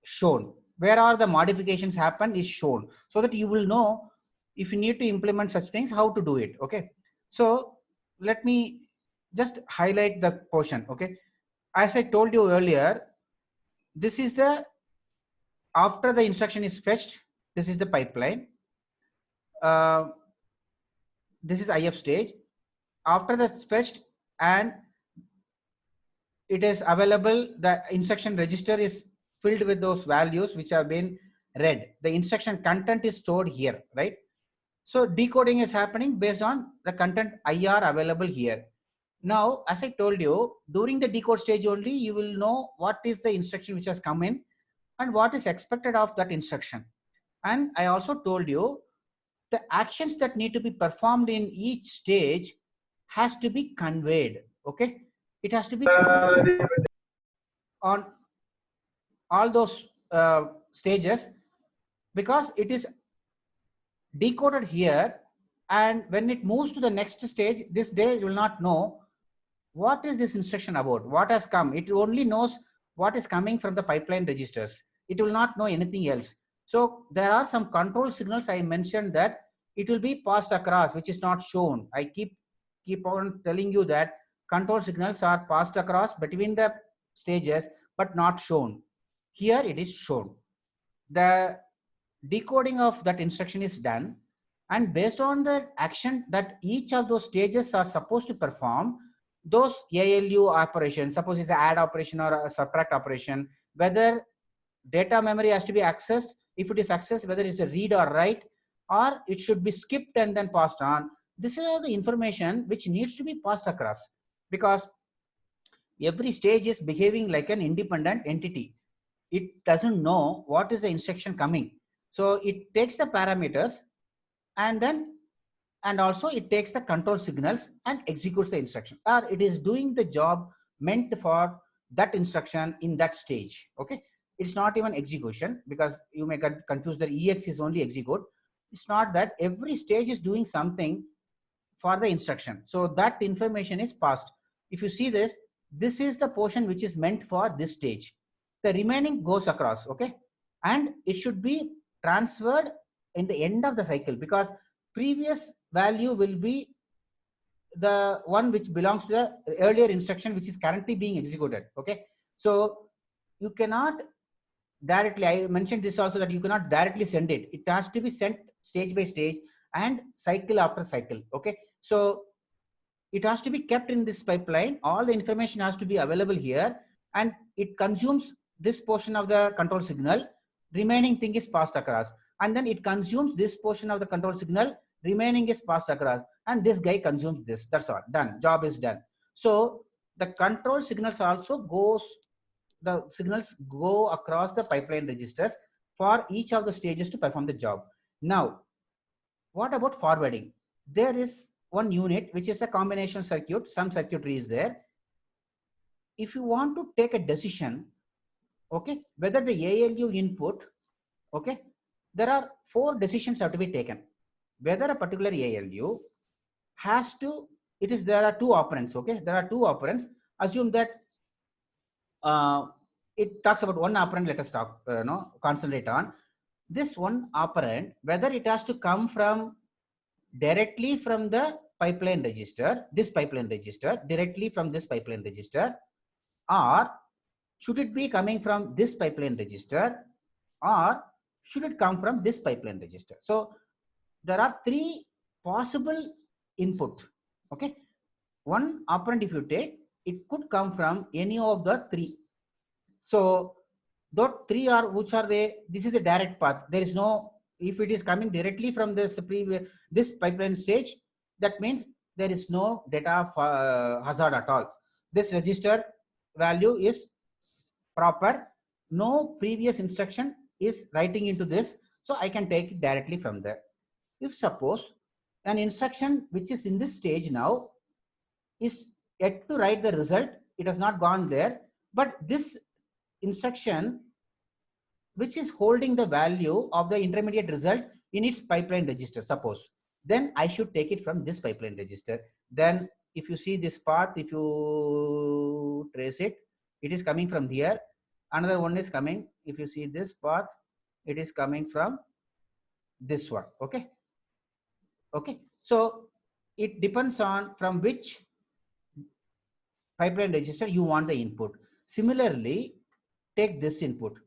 A: shown. Where are the modifications happen is shown, so that you will know if you need to implement such things, how to do it. Okay, so let me just highlight the portion. Okay, as I told you earlier, this is the after the instruction is fetched, this is the pipeline. This is IF stage. After that's fetched and it is available, the instruction register is filled with those values which have been read. The instruction content is stored here, right? So decoding is happening based on the content IR available here. Now, as I told you, during the decode stage only, you will know what is the instruction which has come in and what is expected of that instruction. And I also told you the actions that need to be performed in each stage has to be conveyed. Okay, it has to be on all those stages, because it is decoded here, and when it moves to the next stage, this day will not know what is this instruction about, what has come. It only knows what is coming from the pipeline registers. It will not know anything else. So there are some control signals I mentioned that it will be passed across, which is not shown. I keep on telling you that control signals are passed across between the stages but not shown. Here it is shown. The decoding of that instruction is done, And based on the action that each of those stages are supposed to perform, those ALU operations, suppose it's an add operation or a subtract operation, whether data memory has to be accessed, if it is accessed, whether it's a read or write, or it should be skipped and then passed on. This is the information which needs to be passed across, because every stage is behaving like an independent entity. It doesn't know what is the instruction coming. So it takes the parameters and then, and also it takes the control signals and executes the instruction, or it is doing the job meant for that instruction in that stage. Okay, it's not even execution, because you may get confused that EX is only execute. It's not that. Every stage is doing something for the instruction, so that information is passed. If you see this, this is the portion which is meant for this stage. The remaining goes across. Okay, and it should be transferred in the end of the cycle, because previous value will be the one which belongs to the earlier instruction which is currently being executed. Okay, so you cannot directly, I mentioned this also, that you cannot directly send it. It has to be sent stage by stage and cycle after cycle. Okay, so it has to be kept in this pipeline. All the information has to be available here, and it consumes this portion of the control signal. Remaining thing is passed across, and then it consumes this portion of the control signal. Remaining is passed across, and this guy consumes this. That's all. Done. Job is done. So the control signals also goes. The signals go across the pipeline registers for each of the stages to perform the job. Now, what about forwarding? There is one unit which is a combination circuit. Some circuitry is there. If you want to take a decision, okay, whether the ALU input, okay, there are 4 decisions have to be taken. Whether a particular ALU has to, there are 2 operands. Okay, there are 2 operands. Assume that it talks about one operand. Let us talk, concentrate on this one operand, whether it has to come from directly from the pipeline register, this pipeline register, directly from this pipeline register, or should it be coming from this pipeline register, or should it come from this pipeline register? So there are 3 possible input. Okay, one operand if you take, it could come from any of the 3. So those 3 are, which are they? This is a direct path. There is no, if it is coming directly from this this pipeline stage, that means there is no data hazard at all. This register value is proper. No previous instruction is writing into this, so I can take it directly from there. If suppose an instruction which is in this stage now is yet to write the result, it has not gone there, but this instruction which is holding the value of the intermediate result in its pipeline register, suppose, then I should take it from this pipeline register. Then if you see this path, if you trace it, it is coming from here. Another one is coming, if you see this path, it is coming from this one. Okay, okay, so it depends on from which pipeline register you want the input. Similarly, take this input.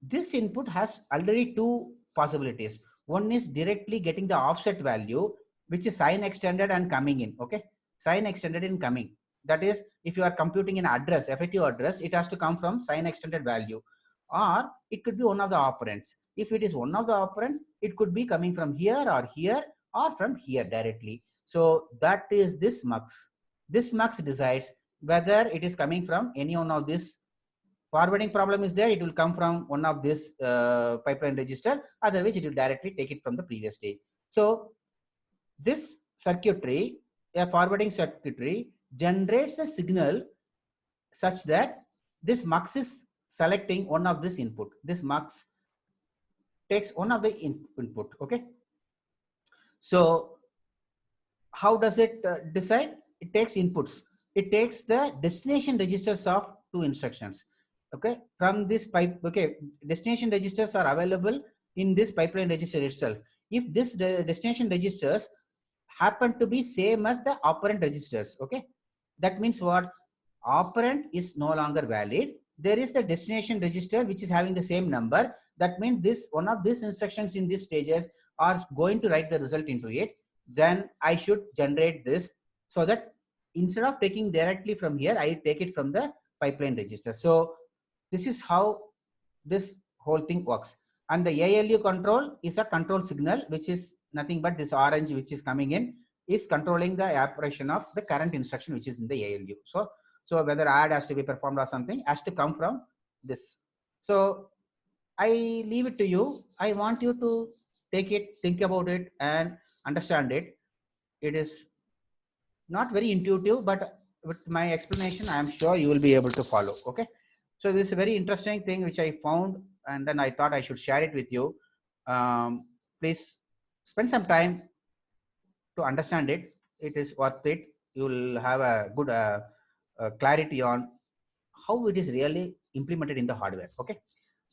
A: This input has already 2 possibilities. One is directly getting the offset value, which is sign extended and coming in. Okay, sign extended and coming. That is, if you are computing an address, effective address, it has to come from sign extended value, or it could be one of the operands. If it is one of the operands, it could be coming from here or from here directly. So that is this mux. This mux decides whether it is coming from any one of this. Forwarding problem is there, it will come from one of this pipeline register, otherwise it will directly take it from the previous stage. So this circuitry, a forwarding circuitry, generates a signal such that this mux is selecting one of this input. This mux takes one of the input. Okay, so how does it decide? It takes inputs. It takes the destination registers of 2 instructions. Okay, from this pipe. Okay, destination registers are available in this pipeline register itself. If this destination registers happen to be same as the operand registers, okay, that means what? Operand is no longer valid. There is the destination register which is having the same number. That means this one of these instructions in these stages or going to write the result into it, then I should generate this, so that instead of taking directly from here, I take it from the pipeline register. So this is how this whole thing works. And the ALU control is a control signal, which is nothing but this orange which is coming in is controlling the operation of the current instruction which is in the ALU. So whether add has to be performed or something has to come from this. So I leave it to you. I want you to take it, think about it, and understand it. It is not very intuitive, but with my explanation, I am sure you will be able to follow. Okay. So this is a very interesting thing which I found, and then I thought I should share it with you. Please spend some time to understand it. It is worth it. You will have a good clarity on how it is really implemented in the hardware. Okay.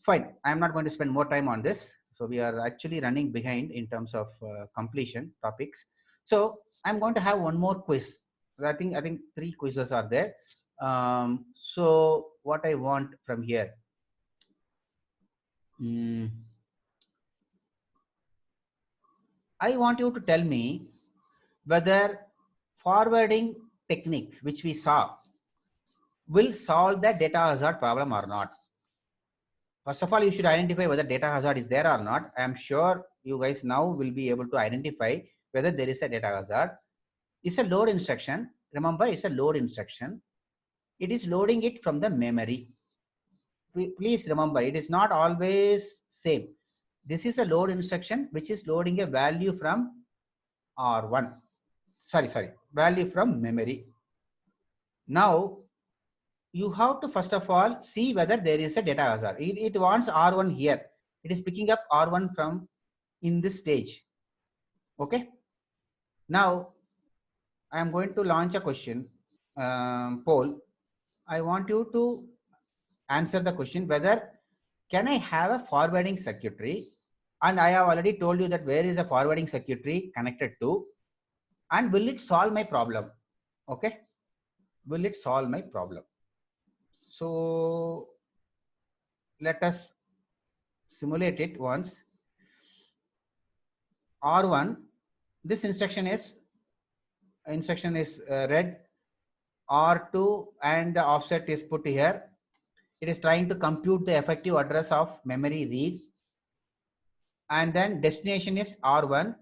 A: Fine. I am not going to spend more time on this. So we are actually running behind in terms of completion topics. So I'm going to have one more quiz. I think 3 quizzes are there. So what I want from here, I want you to tell me whether forwarding technique which we saw will solve the data hazard problem or not. First of all, you should identify whether data hazard is there or not. I am sure you guys now will be able to identify whether there is a data hazard. It's a load instruction. Remember, it's a load instruction. It is loading it from the memory. Please remember, it is not always same. This is a load instruction which is loading a value from R1. Value from memory. Now, you have to first of all see whether there is a data hazard. It wants R1 here. It is picking up R1 from in this stage. Okay. Now, I am going to launch a question poll. I want you to answer the question whether can I have a forwarding circuitry, and I have already told you that where is the forwarding circuitry connected to, and will it solve my problem? Okay. Will it solve my problem? So let us simulate it once. R1, this instruction is read. R2 and the offset is put here. It is trying to compute the effective address of memory read, and then destination is R1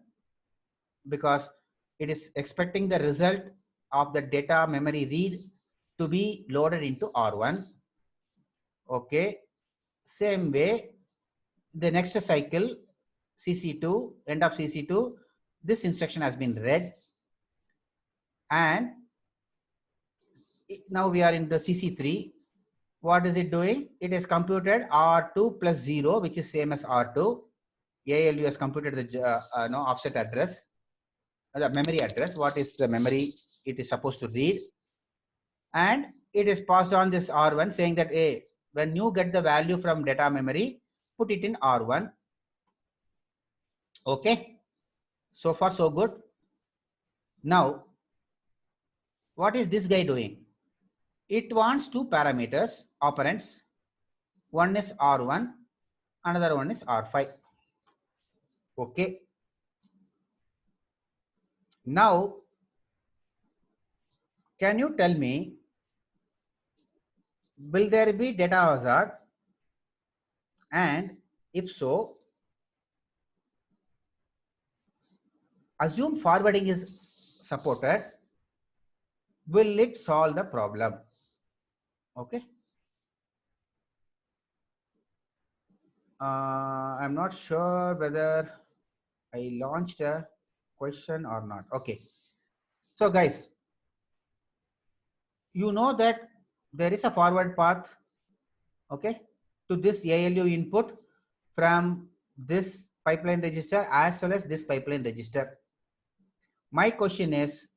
A: because it is expecting the result of the data memory read to be loaded into R1. Okay. Same way, the next cycle CC2, end of CC2, this instruction has been read, and now we are in the CC3. What is it doing? It has computed R2 plus 0, which is same as R2. ALU has computed the offset address, the memory address. What is the memory it is supposed to read? And it is passed on this R1 saying that, hey, when you get the value from data memory, put it in R1. Okay. So far, so good. Now, what is this guy doing? It wants 2 parameters, operands. One is R1, another one is R5. Okay. Now, can you tell me, will there be data hazard? And if so, assume forwarding is supported. Will it solve the problem? Okay. I'm not sure whether I launched a question or not. Okay. So guys, you know that there is a forward path, okay, to this ALU input from this pipeline register as well as this pipeline register. My question is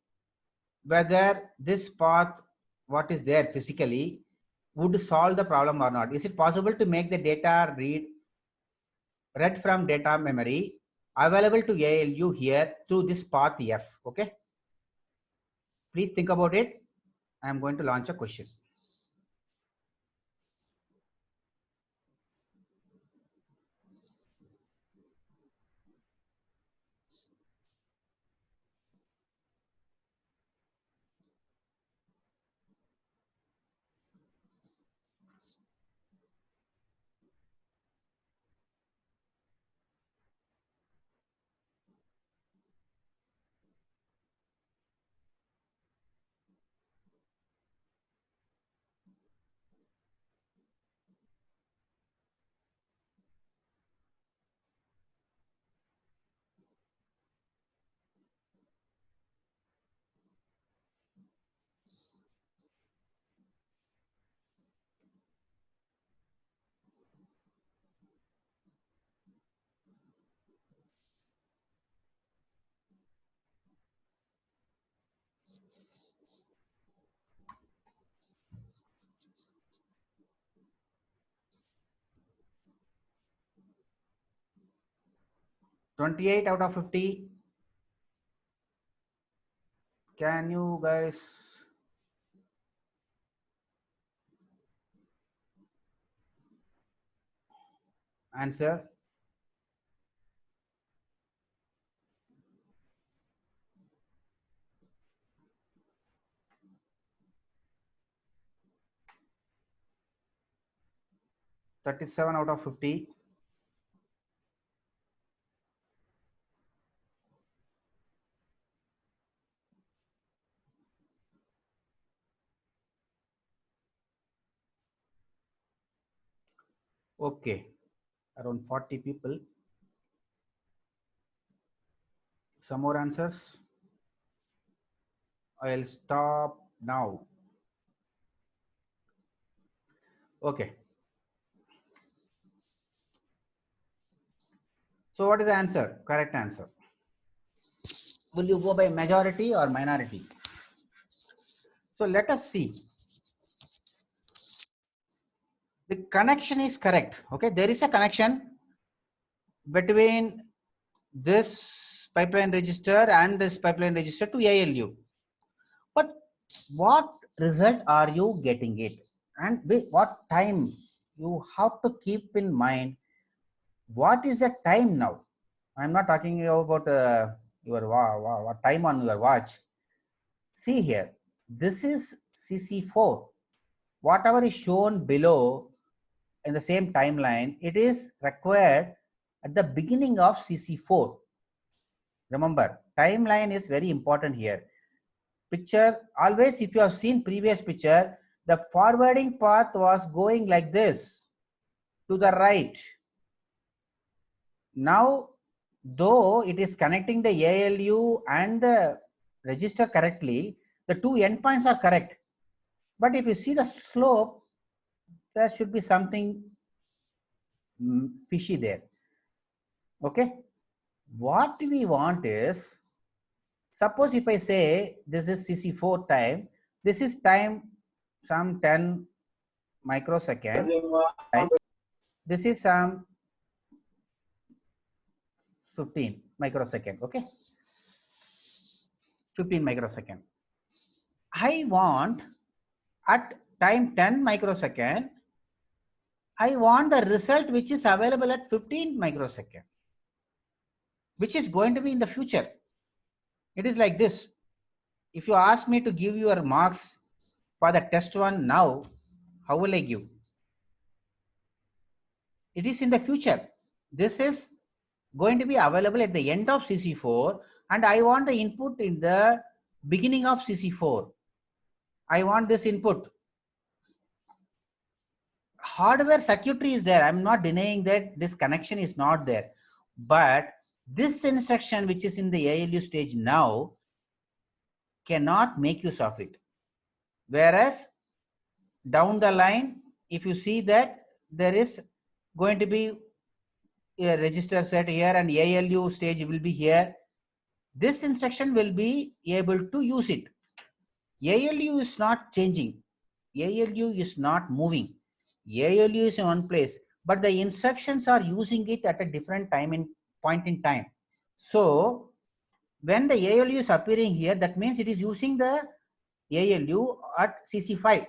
A: whether this path, what is there physically, would solve the problem or not. Is it possible to make the data read from data memory available to ALU here through this path F? Okay. Please think about it. I am going to launch a question. 28 out of 50. Can you guys answer? $37 out of 50. Okay, around 40 people. Some more answers? I'll stop now. Okay. So what is the answer? Correct answer. Will you go by majority or minority? So let us see. The connection is correct. Okay, there is a connection between this pipeline register and this pipeline register to ALU. But what result are you getting it? And what time? You have to keep in mind what is the time now. I'm not talking about your time on your watch. See here, this is CC4. Whatever is shown below in the same timeline, it is required at the beginning of CC4. Remember, timeline is very important here. Picture, always if you have seen previous picture, the forwarding path was going like this to the right. Now, though it is connecting the ALU and the register correctly, the two endpoints are correct. But if you see the slope, there should be something fishy there. Okay. What we want is, suppose if I say this is CC4 time, this is time some 10 microsecond, right? This is some 15 microsecond, okay? 15 microsecond. I want at time 10 microsecond, I want the result which is available at 15 microsecond, which is going to be in the future. It is like this. If you ask me to give your marks for the test one now, how will I give? It is in the future. This is going to be available at the end of CC4, and I want the input in the beginning of CC4. I want this input. Hardware circuitry is there. I'm not denying that this connection is not there. But this instruction which is in the ALU stage now cannot make use of it. Whereas down the line, if you see that there is going to be a register set here and ALU stage will be here, this instruction will be able to use it. ALU is not changing. ALU is not moving. ALU is in one place, but the instructions are using it at a different point in time. So when the ALU is appearing here, that means it is using the ALU at CC5.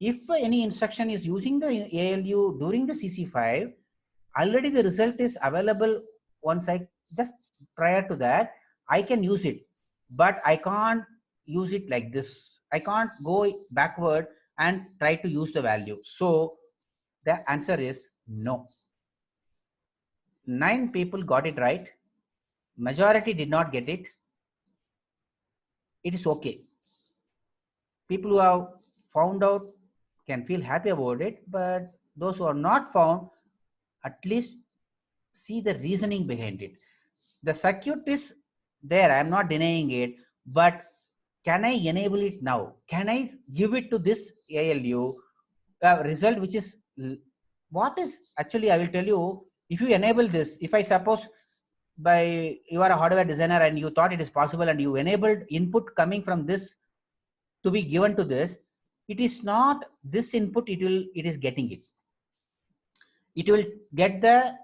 A: If any instruction is using the ALU during the CC5, already the result is available once I just prior to that, I can use it, but I can't use it like this. I can't go backward and try to use the value. So the answer is no. 9 people got it right. Majority did not get it. It is okay. People who have found out can feel happy about it, but those who are not found, at least see the reasoning behind it. The circuit is there, I'm not denying it, but can I enable it now? Can I give it to this ALU result which is what is actually, I will tell you, if you enable this, if I suppose by you are a hardware designer and you thought it is possible and you enabled input coming from this to be given to this, it is not this input, it is getting it will get the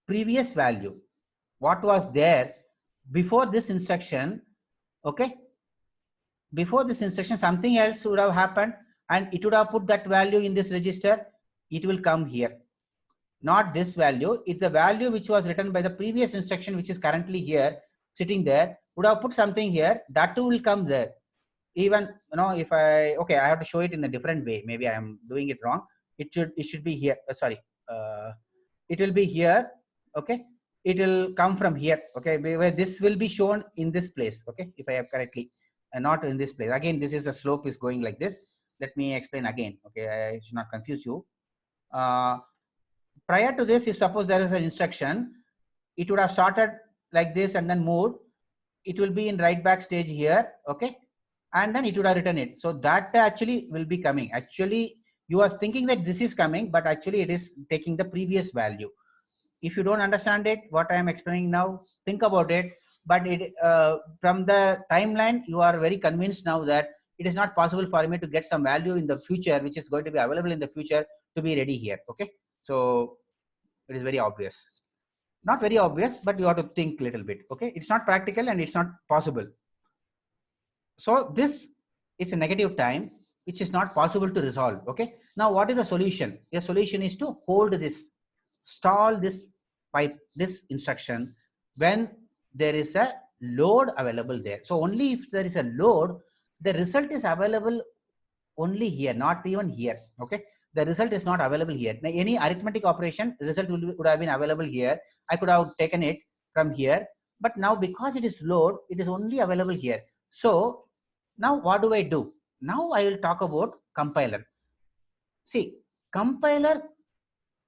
A: previous value. what was there before this instruction. Okay, before this instruction something else would have happened and it would have put that value in this register. It will come here, not this value. It's the value which was written by the previous instruction, which is currently here sitting there, would have put something here, that too will come there. Even, you know, if I, okay, I have to show it in a different way, maybe I am doing it wrong. It should be here, sorry, it will be here. Okay, it will come from here. Okay, where this will be shown in this place. Okay, if I have correctly, and not in this place. Again, this is a slope is going like this. Let me explain again. Okay, I should not confuse you. Prior to this, if suppose there is an instruction, it would have started like this and then moved. It will be in write back stage here. Okay, and then it would have written it. So that actually will be coming. Actually, you are thinking that this is coming, but actually it is taking the previous value. If you don't understand it, what I am explaining now, think about it. But it from the timeline, you are very convinced now that it is not possible for me to get some value in the future, which is going to be available in the future, to be ready here. Okay, so it is very obvious. Not very obvious, but you have to think a little bit. Okay, it's not practical and it's not possible. So this is a negative time which is not possible to resolve. Okay, now what is the solution? The solution is to hold this, stall this pipe, this instruction when there is a load available there. So only if there is a load, the result is available only here, not even here. Okay, the result is not available here. Now, any arithmetic operation, the result would have been available here. I could have taken it from here, but now because it is load, it is only available here. So now what do I do? Now I will talk about compiler. See, compiler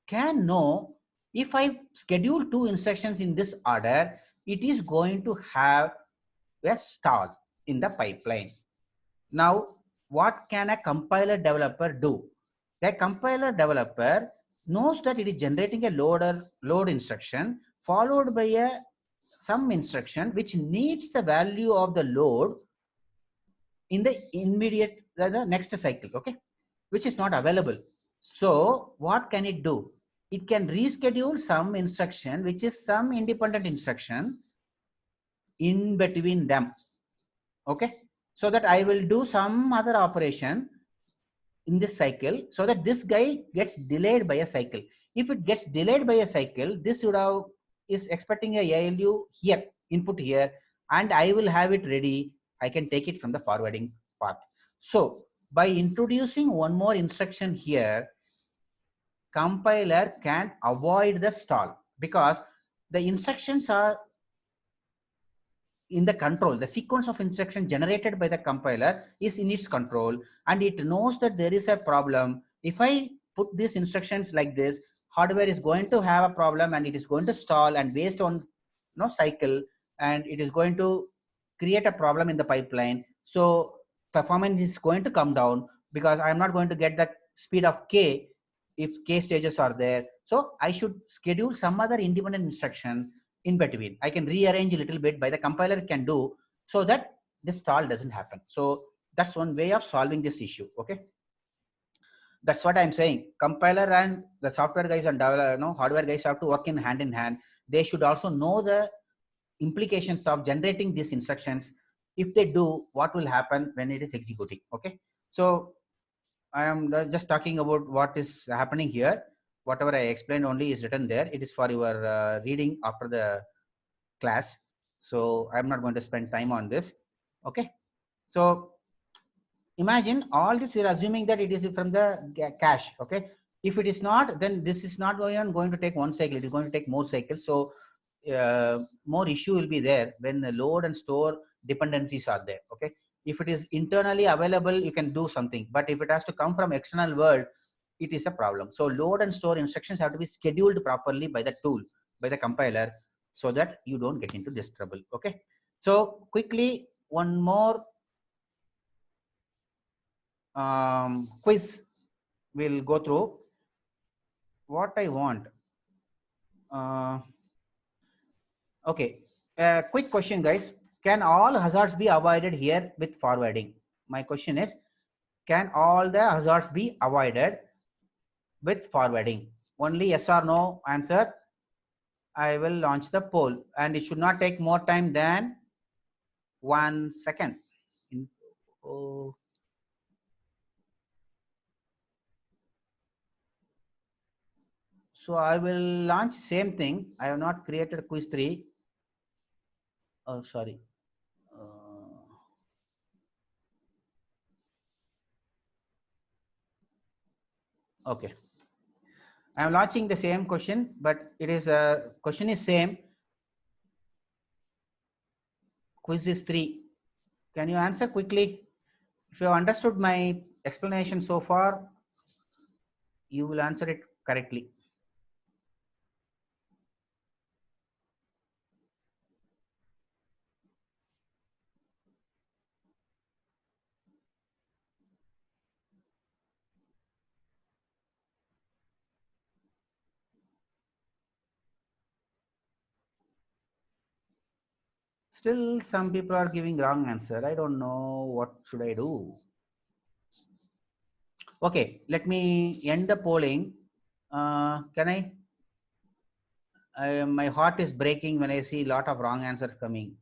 A: can know if I schedule two instructions in this order, it is going to have a stall in the pipeline. Now, what can a compiler developer do? A compiler developer knows that it is generating a load instruction followed by a some instruction which needs the value of the load in the immediate, the next cycle. Okay, which is not available. So what can it do? It can reschedule some instruction which is some independent instruction in between them. Okay, so that I will do some other operation in this cycle so that this guy gets delayed by a cycle. If it gets delayed by a cycle, this would have is expecting a ALU here, input here, and I will have it ready. I can take it from the forwarding path. So by introducing one more instruction here, compiler can avoid the stall because the instructions are in the control. The sequence of instruction generated by the compiler is in its control, and it knows that there is a problem. If I put these instructions like this, hardware is going to have a problem and it is going to stall, and based on cycle, and it is going to create a problem in the pipeline. So performance is going to come down because I am not going to get the speed of k if k stages are there. So I should schedule some other independent instruction in between. I can rearrange a little bit by the compiler can do so that this stall doesn't happen. So that's one way of solving this issue. Okay, that's what I'm saying. Compiler and the software guys and hardware guys have to work in hand. They should also know the implications of generating these instructions. If they do, what will happen when it is executing? Okay, so I am just talking about what is happening here. Whatever I explained only is written there. It is for your reading after the class. So I'm not going to spend time on this. Okay, so imagine all this, we are assuming that it is from the cache. Okay, if it is not, then this is not going to take one cycle. It is going to take more cycles. So more issue will be there when the load and store dependencies are there. Okay, if it is internally available, you can do something, but if it has to come from external world, it is a problem. So load and store instructions have to be scheduled properly by the tool, by the compiler, so that you don't get into this trouble. Okay, so quickly one more quiz we'll go through. What I want, okay, quick question guys. Can all hazards be avoided here with forwarding? My question is, can all the hazards be avoided with forwarding? Only yes or no answer. I will launch the poll, and it should not take more time than 1 second. Oh. So I will launch same thing. I have not created quiz 3. Oh, sorry. Okay. I am launching the same question, but it is a question is same. Quiz is 3. Can you answer quickly? If you have understood my explanation so far, you will answer it correctly. Still, some people are giving wrong answer. I don't know what should I do. Okay, let me end the polling. Can I? My heart is breaking when I see a lot of wrong answers coming.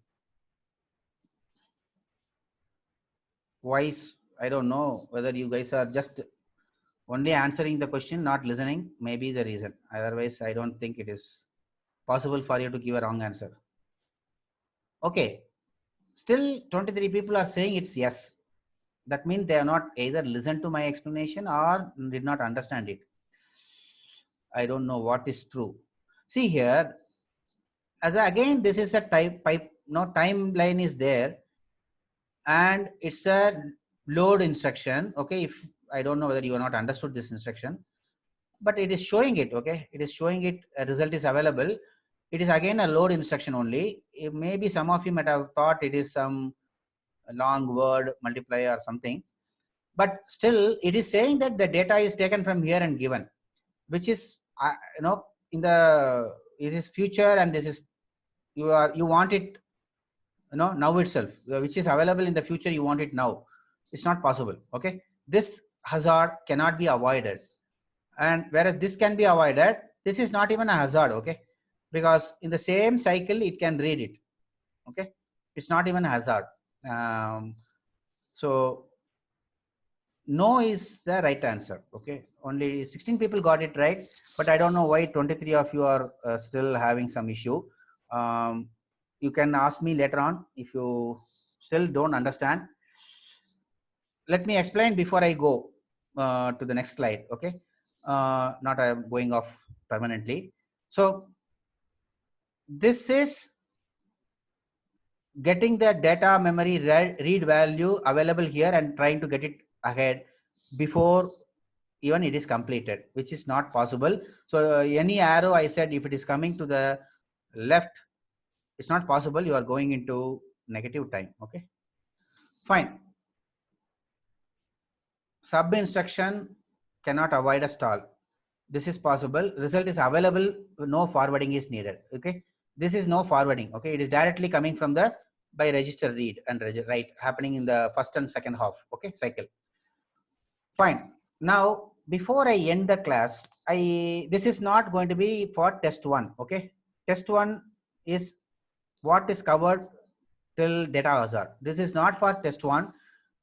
A: Why? I don't know whether you guys are just only answering the question, not listening. Maybe the reason. Otherwise, I don't think it is possible for you to give a wrong answer. Okay. Still, 23 people are saying it's yes. That means they have not either listened to my explanation or did not understand it. I don't know what is true. See here, again, this is a timeline is there, and it's a load instruction. Okay, if I don't know whether you have not understood this instruction, but it is showing it. Okay, it is showing it. A result is available. It is again a load instruction only. Maybe some of you might have thought it is some long word multiplier or something, but still it is saying that the data is taken from here and given, which is in the it is future, and this is you want it now itself, which is available in the future. You want it now. It's not possible. Okay, this hazard cannot be avoided, and whereas this can be avoided, this is not even a hazard. Okay, because in the same cycle it can read it. Okay, it's not even a hazard. So no is the right answer. Okay, only 16 people got it right, but I don't know why 23 of you are still having some issue. You can ask me later on if you still don't understand. Let me explain before I go to the next slide. Okay, not going off permanently. So this is getting the data memory read value available here and trying to get it ahead before even it is completed, which is not possible. So any arrow I said, if it is coming to the left, it's not possible. You are going into negative time. Okay, fine. Sub instruction cannot avoid a stall. This is possible. Result is available. No forwarding is needed. Okay, this is no forwarding. Okay, it is directly coming from the by register read and write happening in the first and second half. Okay, cycle. Fine. Now, before I end the class, this is not going to be for test 1. Okay, test 1 is what is covered till data hazard. This is not for test 1.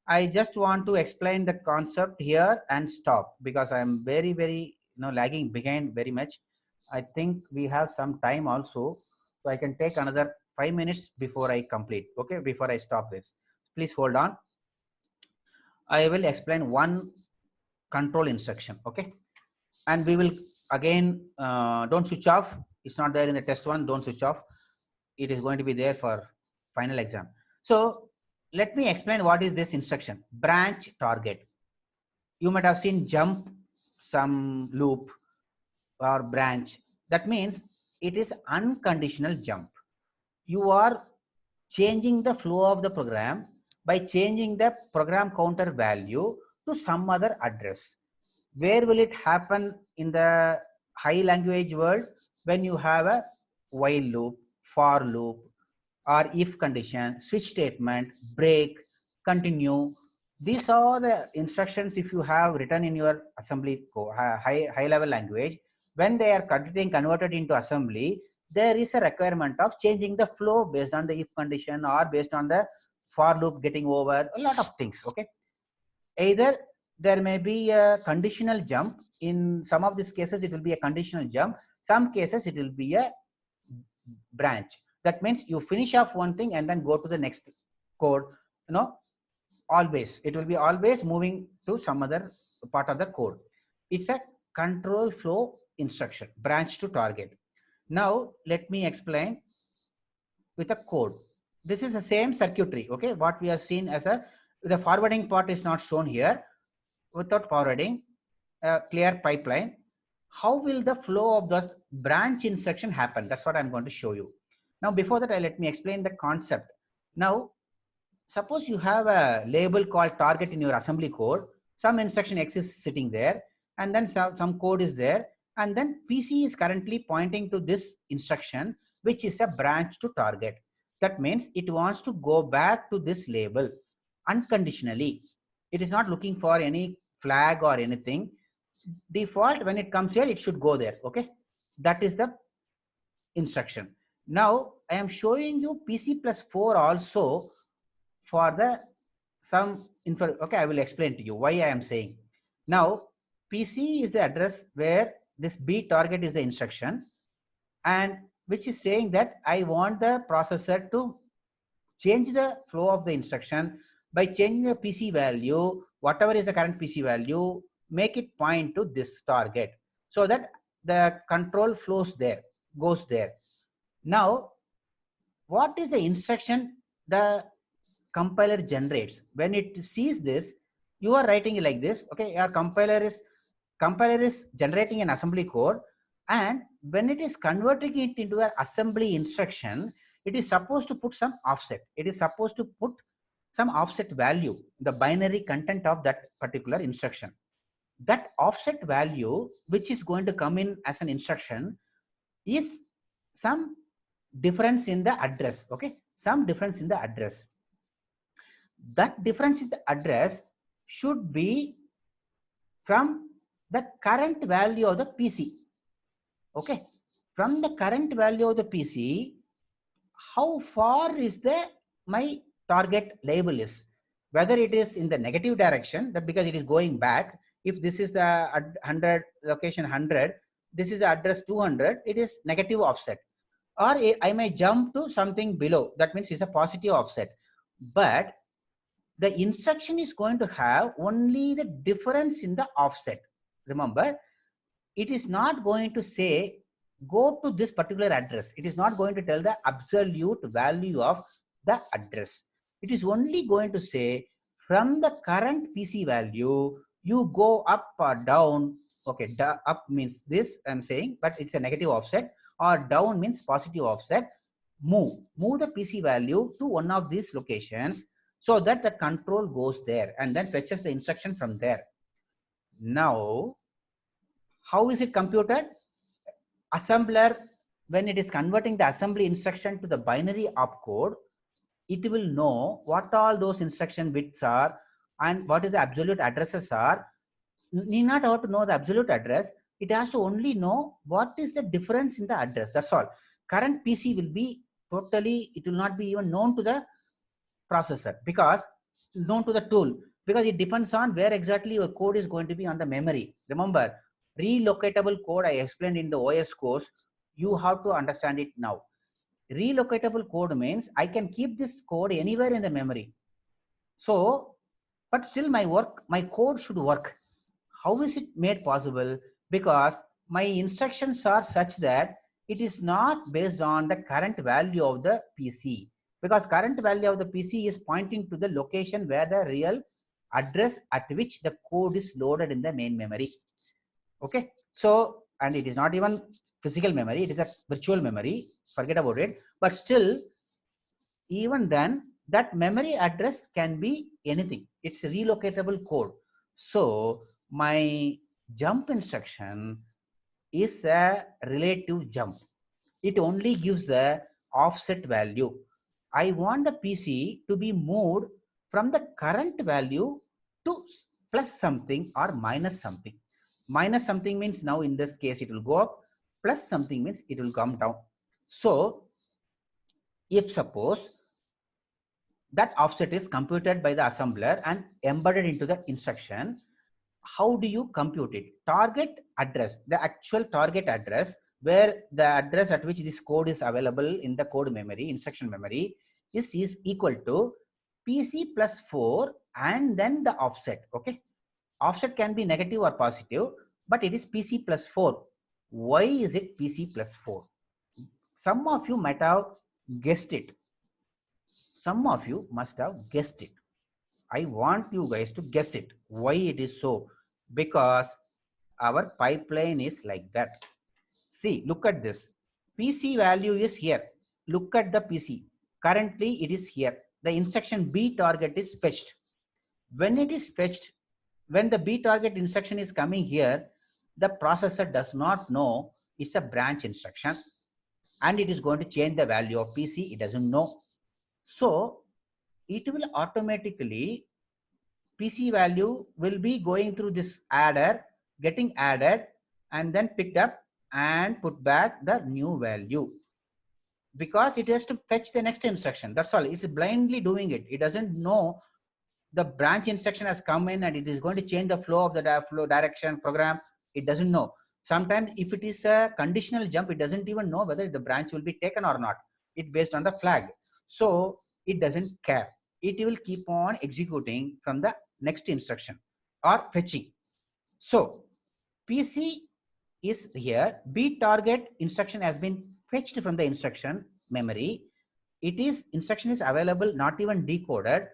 A: I just want to explain the concept here and stop, because I am very lagging behind very much. I think we have some time also, so I can take another 5 minutes before I complete. Okay, before I stop this, please hold on. I will explain one control instruction. Okay, and we will again don't switch off. It's not there in the test 1. Don't switch off. It is going to be there for final exam. So let me explain what is this instruction. Branch target. You might have seen jump, some loop or branch. That means it is unconditional jump. You are changing the flow of the program by changing the program counter value to some other address. Where will it happen in the high language world? When you have a while loop, for loop, or if condition, switch statement, break, continue. These are the instructions if you have written in your assembly high level language. When they are getting converted into assembly, there is a requirement of changing the flow based on the if condition or based on the for loop getting over, a lot of things. Okay, either there may be a conditional jump. In some of these cases it will be a conditional jump, some cases it will be a branch. That means you finish off one thing and then go to the next code. Always it will be always moving to some other part of the code. It's a control flow instruction, branch to target. Now let me explain with a code. This is the same circuitry. Okay, what we have seen as the forwarding part is not shown here. Without forwarding, a clear pipeline, how will the flow of the branch instruction happen? That's what I'm going to show you. Now before that, let me explain the concept. Now suppose you have a label called target in your assembly code. Some instruction X is sitting there, and then some code is there, and then PC is currently pointing to this instruction, which is a branch to target. That means it wants to go back to this label unconditionally. It is not looking for any flag or anything. Default, when it comes here, it should go there. Okay, that is the instruction. Now I am showing you PC plus 4 also for the some info. Okay, I will explain to you why I am saying. Now PC is the address where this B target is the instruction, and which is saying that I want the processor to change the flow of the instruction by changing the PC value, whatever is the current PC value, make it point to this target so that the control flows there, goes there. Now what is the instruction the compiler generates? When it sees this, you are writing it like this. Okay, your compiler is generating an assembly code, and when it is converting it into an assembly instruction, it is supposed to put some offset. It is supposed to put some offset value, the binary content of that particular instruction. That offset value, which is going to come in as an instruction, is some difference in the address. Okay, some difference in the address. That difference in the address should be from the current value of the PC. Okay, from the current value of the PC, how far is my target label is, whether it is in the negative direction, that because it is going back. If this is the 100 location 100, this is the address 200, it is negative offset. Or I may jump to something below, that means it's a positive offset. But the instruction is going to have only the difference in the offset. Remember, it is not going to say go to this particular address. It is not going to tell the absolute value of the address. It is only going to say from the current PC value, you go up or down. Okay, up means this I'm saying, but it's a negative offset, or down means positive offset. Move the PC value to one of these locations so that the control goes there and then fetches the instruction from there. Now, how is it computed? Assembler, when it is converting the assembly instruction to the binary opcode, it will know what all those instruction bits are and what is the absolute addresses are. Need not have to know the absolute address. It has to only know what is the difference in the address. That's all. Current PC will be totally, it will not be even known to the processor, because known to the tool, because it depends on where exactly your code is going to be on the memory. Remember, relocatable code I explained in the OS course. You have to understand it now. Relocatable code means I can keep this code anywhere in the memory. So, but still my code should work. How is it made possible? Because my instructions are such that it is not based on the current value of the PC, because current value of the PC is pointing to the location where the real address at which the code is loaded in the main memory. Okay, so, and it is not even physical memory, it is a virtual memory, forget about it. But still, even then, that memory address can be anything. It's a relocatable code. So my jump instruction is a relative jump. It only gives the offset value. I want the PC to be moved from the current value to plus something or minus something. Minus something means now in this case it will go up, plus something means it will come down. So if suppose that offset is computed by the assembler and embedded into the instruction, how do you compute it? Target address, the actual target address, where the address at which this code is available in the code memory, instruction memory, is equal to PC plus 4 and then the offset. Okay, offset can be negative or positive, but it is PC plus 4. Why is it PC plus 4? Some of you might have guessed it. Some of you must have guessed it. I want you guys to guess it. Why it is so? Because our pipeline is like that. See, look at this. PC value is here. Look at the PC. Currently, it is here. The instruction B target is fetched. When it is fetched, when the B target instruction is coming here, the processor does not know it's a branch instruction and it is going to change the value of PC. It doesn't know. So it will automatically, PC value will be going through this adder, getting added and then picked up and put back the new value, because it has to fetch the next instruction. That's all. It's blindly doing it. It doesn't know the branch instruction has come in and it is going to change the flow of the flow direction program. It doesn't know. Sometimes if it is a conditional jump, it doesn't even know whether the branch will be taken or not. It based on the flag. So it doesn't care. It will keep on executing from the next instruction or fetching. So PC is here. B target instruction has been fetched from the instruction memory. It is instruction is available, not even decoded.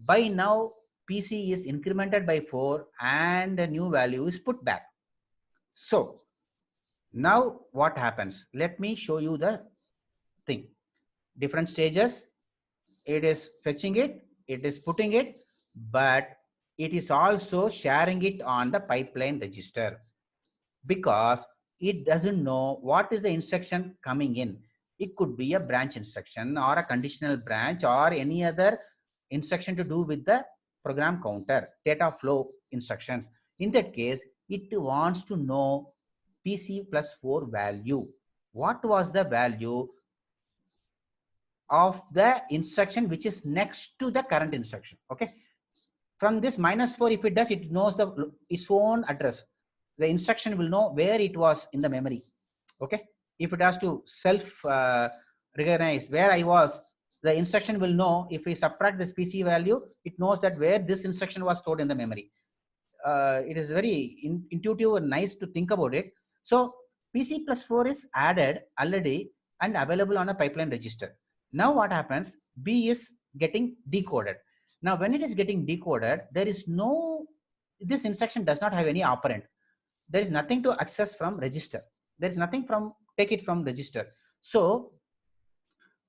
A: By now, PC is incremented by 4 and a new value is put back. So now what happens? Let me show you the thing. Different stages. It is fetching it, it is putting it, but it is also sharing it on the pipeline register, because it doesn't know what is the instruction coming in. It could be a branch instruction or a conditional branch or any other instruction to do with the program counter, data flow instructions. In that case, it wants to know PC plus 4 value. What was the value of the instruction which is next to the current instruction? Okay. From this -4, if it does, it knows its own address. The instruction will know where it was in the memory. Okay. If it has to self recognize where I was, the instruction will know. If we subtract this PC value, it knows that where this instruction was stored in the memory. It is very intuitive and nice to think about it. So PC plus 4 is added already and available on a pipeline register. Now what happens? B is getting decoded. Now when it is getting decoded, there is no, this instruction does not have any operand. There is nothing to access from register. There is nothing from take it from register. So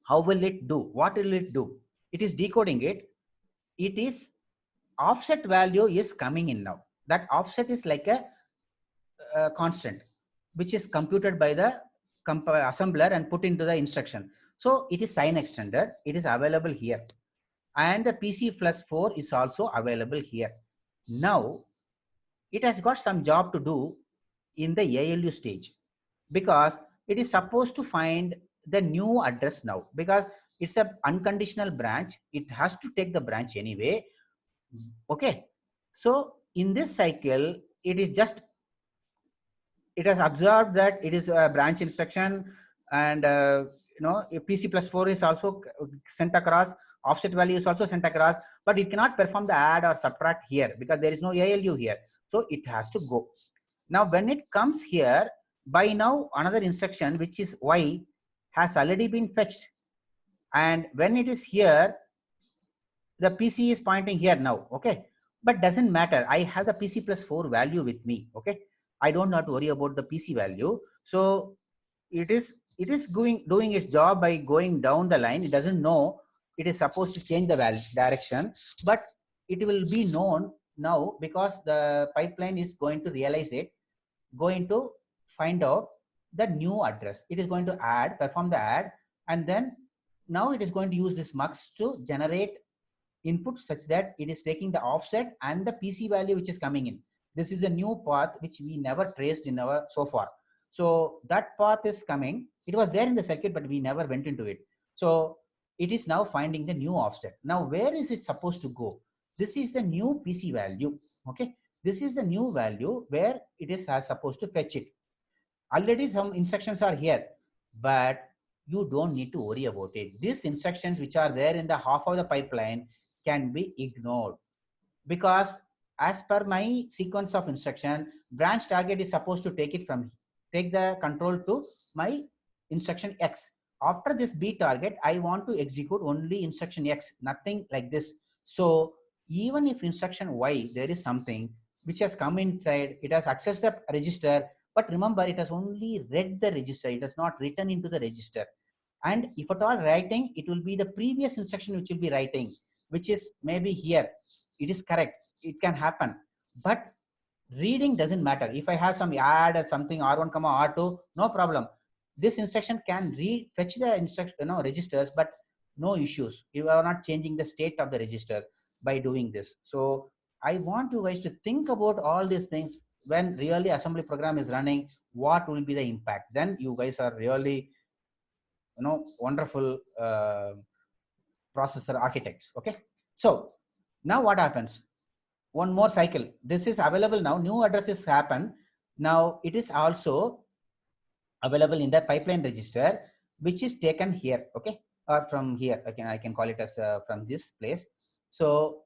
A: how will it do? What will it do? It is decoding it. It is offset value is coming in now. That offset is like a constant which is computed by the assembler and put into the instruction. So it is sign extended. It is available here. And the PC plus 4 is also available here. Now it has got some job to do in the ALU stage, because it is supposed to find the new address now, because it's a unconditional branch. It has to take the branch anyway. Okay. So in this cycle, it is just, it has observed that it is a branch instruction, and PC plus 4 is also sent across, offset value is also sent across, but it cannot perform the add or subtract here because there is no ALU here. So it has to go. Now when it comes here, by now another instruction which is Y has already been fetched, and when it is here, the PC is pointing here now. Okay, but doesn't matter. I have the PC plus 4 value with me. Okay, I don't have to worry about the PC value. So it is doing its job by going down the line. It doesn't know it is supposed to change the value direction, but it will be known now because the pipeline is going to realize it, going to find out the new address. It is going to add, perform the add, and then now it is going to use this mux to generate input such that it is taking the offset and the PC value which is coming in. This is a new path which we never traced in our so far. So that path is coming. It was there in the circuit, but we never went into it. So it is now finding the new offset. Now, where is it supposed to go? This is the new PC value. Okay. This is the new value where it is supposed to fetch it. Already some instructions are here, but you don't need to worry about it. These instructions which are there in the half of the pipeline can be ignored, because as per my sequence of instruction, branch target is supposed to take the control to my instruction X. After this B target, I want to execute only instruction X, nothing like this. So even if instruction Y, there is something which has come inside, it has accessed the register, but remember, it has only read the register, it has not written into the register. And if at all writing, it will be the previous instruction which will be writing, which is maybe here. It is correct, it can happen, but reading doesn't matter. If I have some add or something r1 comma r2, no problem. This instruction can read, fetch the instruction, registers, but no issues. You are not changing the state of the register by doing this. So I want you guys to think about all these things. When really assembly program is running, what will be the impact? Then you guys are really wonderful processor architects. Okay, so now what happens? One more cycle, this is available now, new addresses happen. Now it is also available in the pipeline register, which is taken here. Okay, or from here, I can call it as from this place. So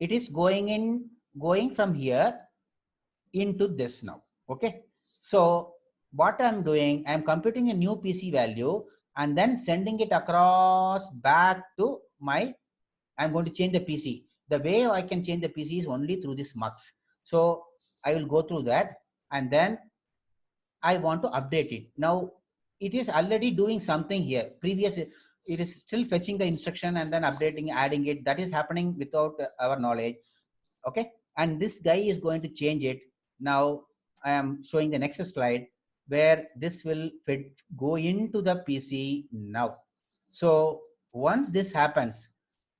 A: it is going from here into this now. Okay, so what I'm doing, I'm computing a new PC value and then sending it across back to my, I'm going to change the PC. The way I can change the PC is only through this mux. So I will go through that, and then I want to update it. Now it is already doing something here. Previous, it is still fetching the instruction and then updating, adding it. That is happening without our knowledge. Okay, and this guy is going to change it. Now I am showing the next slide where this will go into the PC now. So once this happens,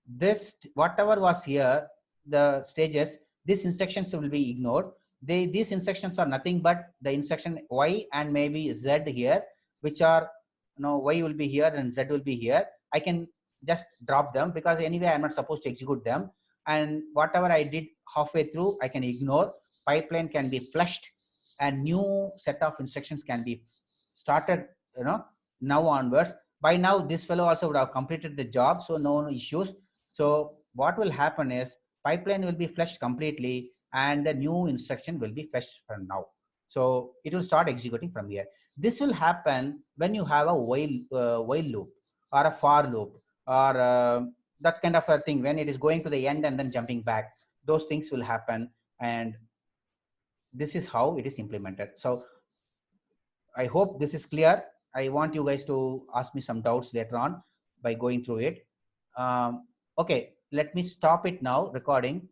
A: this whatever was here, the stages, these instructions will be ignored. These instructions are nothing but the instruction Y and maybe Z here, which are, Y will be here and Z will be here. I can just drop them because anyway I'm not supposed to execute them, and whatever I did halfway through I can ignore. Pipeline can be flushed and new set of instructions can be started, now onwards. By now this fellow also would have completed the job, so no issues. So what will happen is pipeline will be flushed completely and the new instruction will be fetched from now. So it will start executing from here. This will happen when you have a while loop or a for loop or that kind of a thing, when it is going to the end and then jumping back. Those things will happen, and this is how it is implemented. So I hope this is clear. I want you guys to ask me some doubts later on by going through it. Okay, let me stop it now, recording.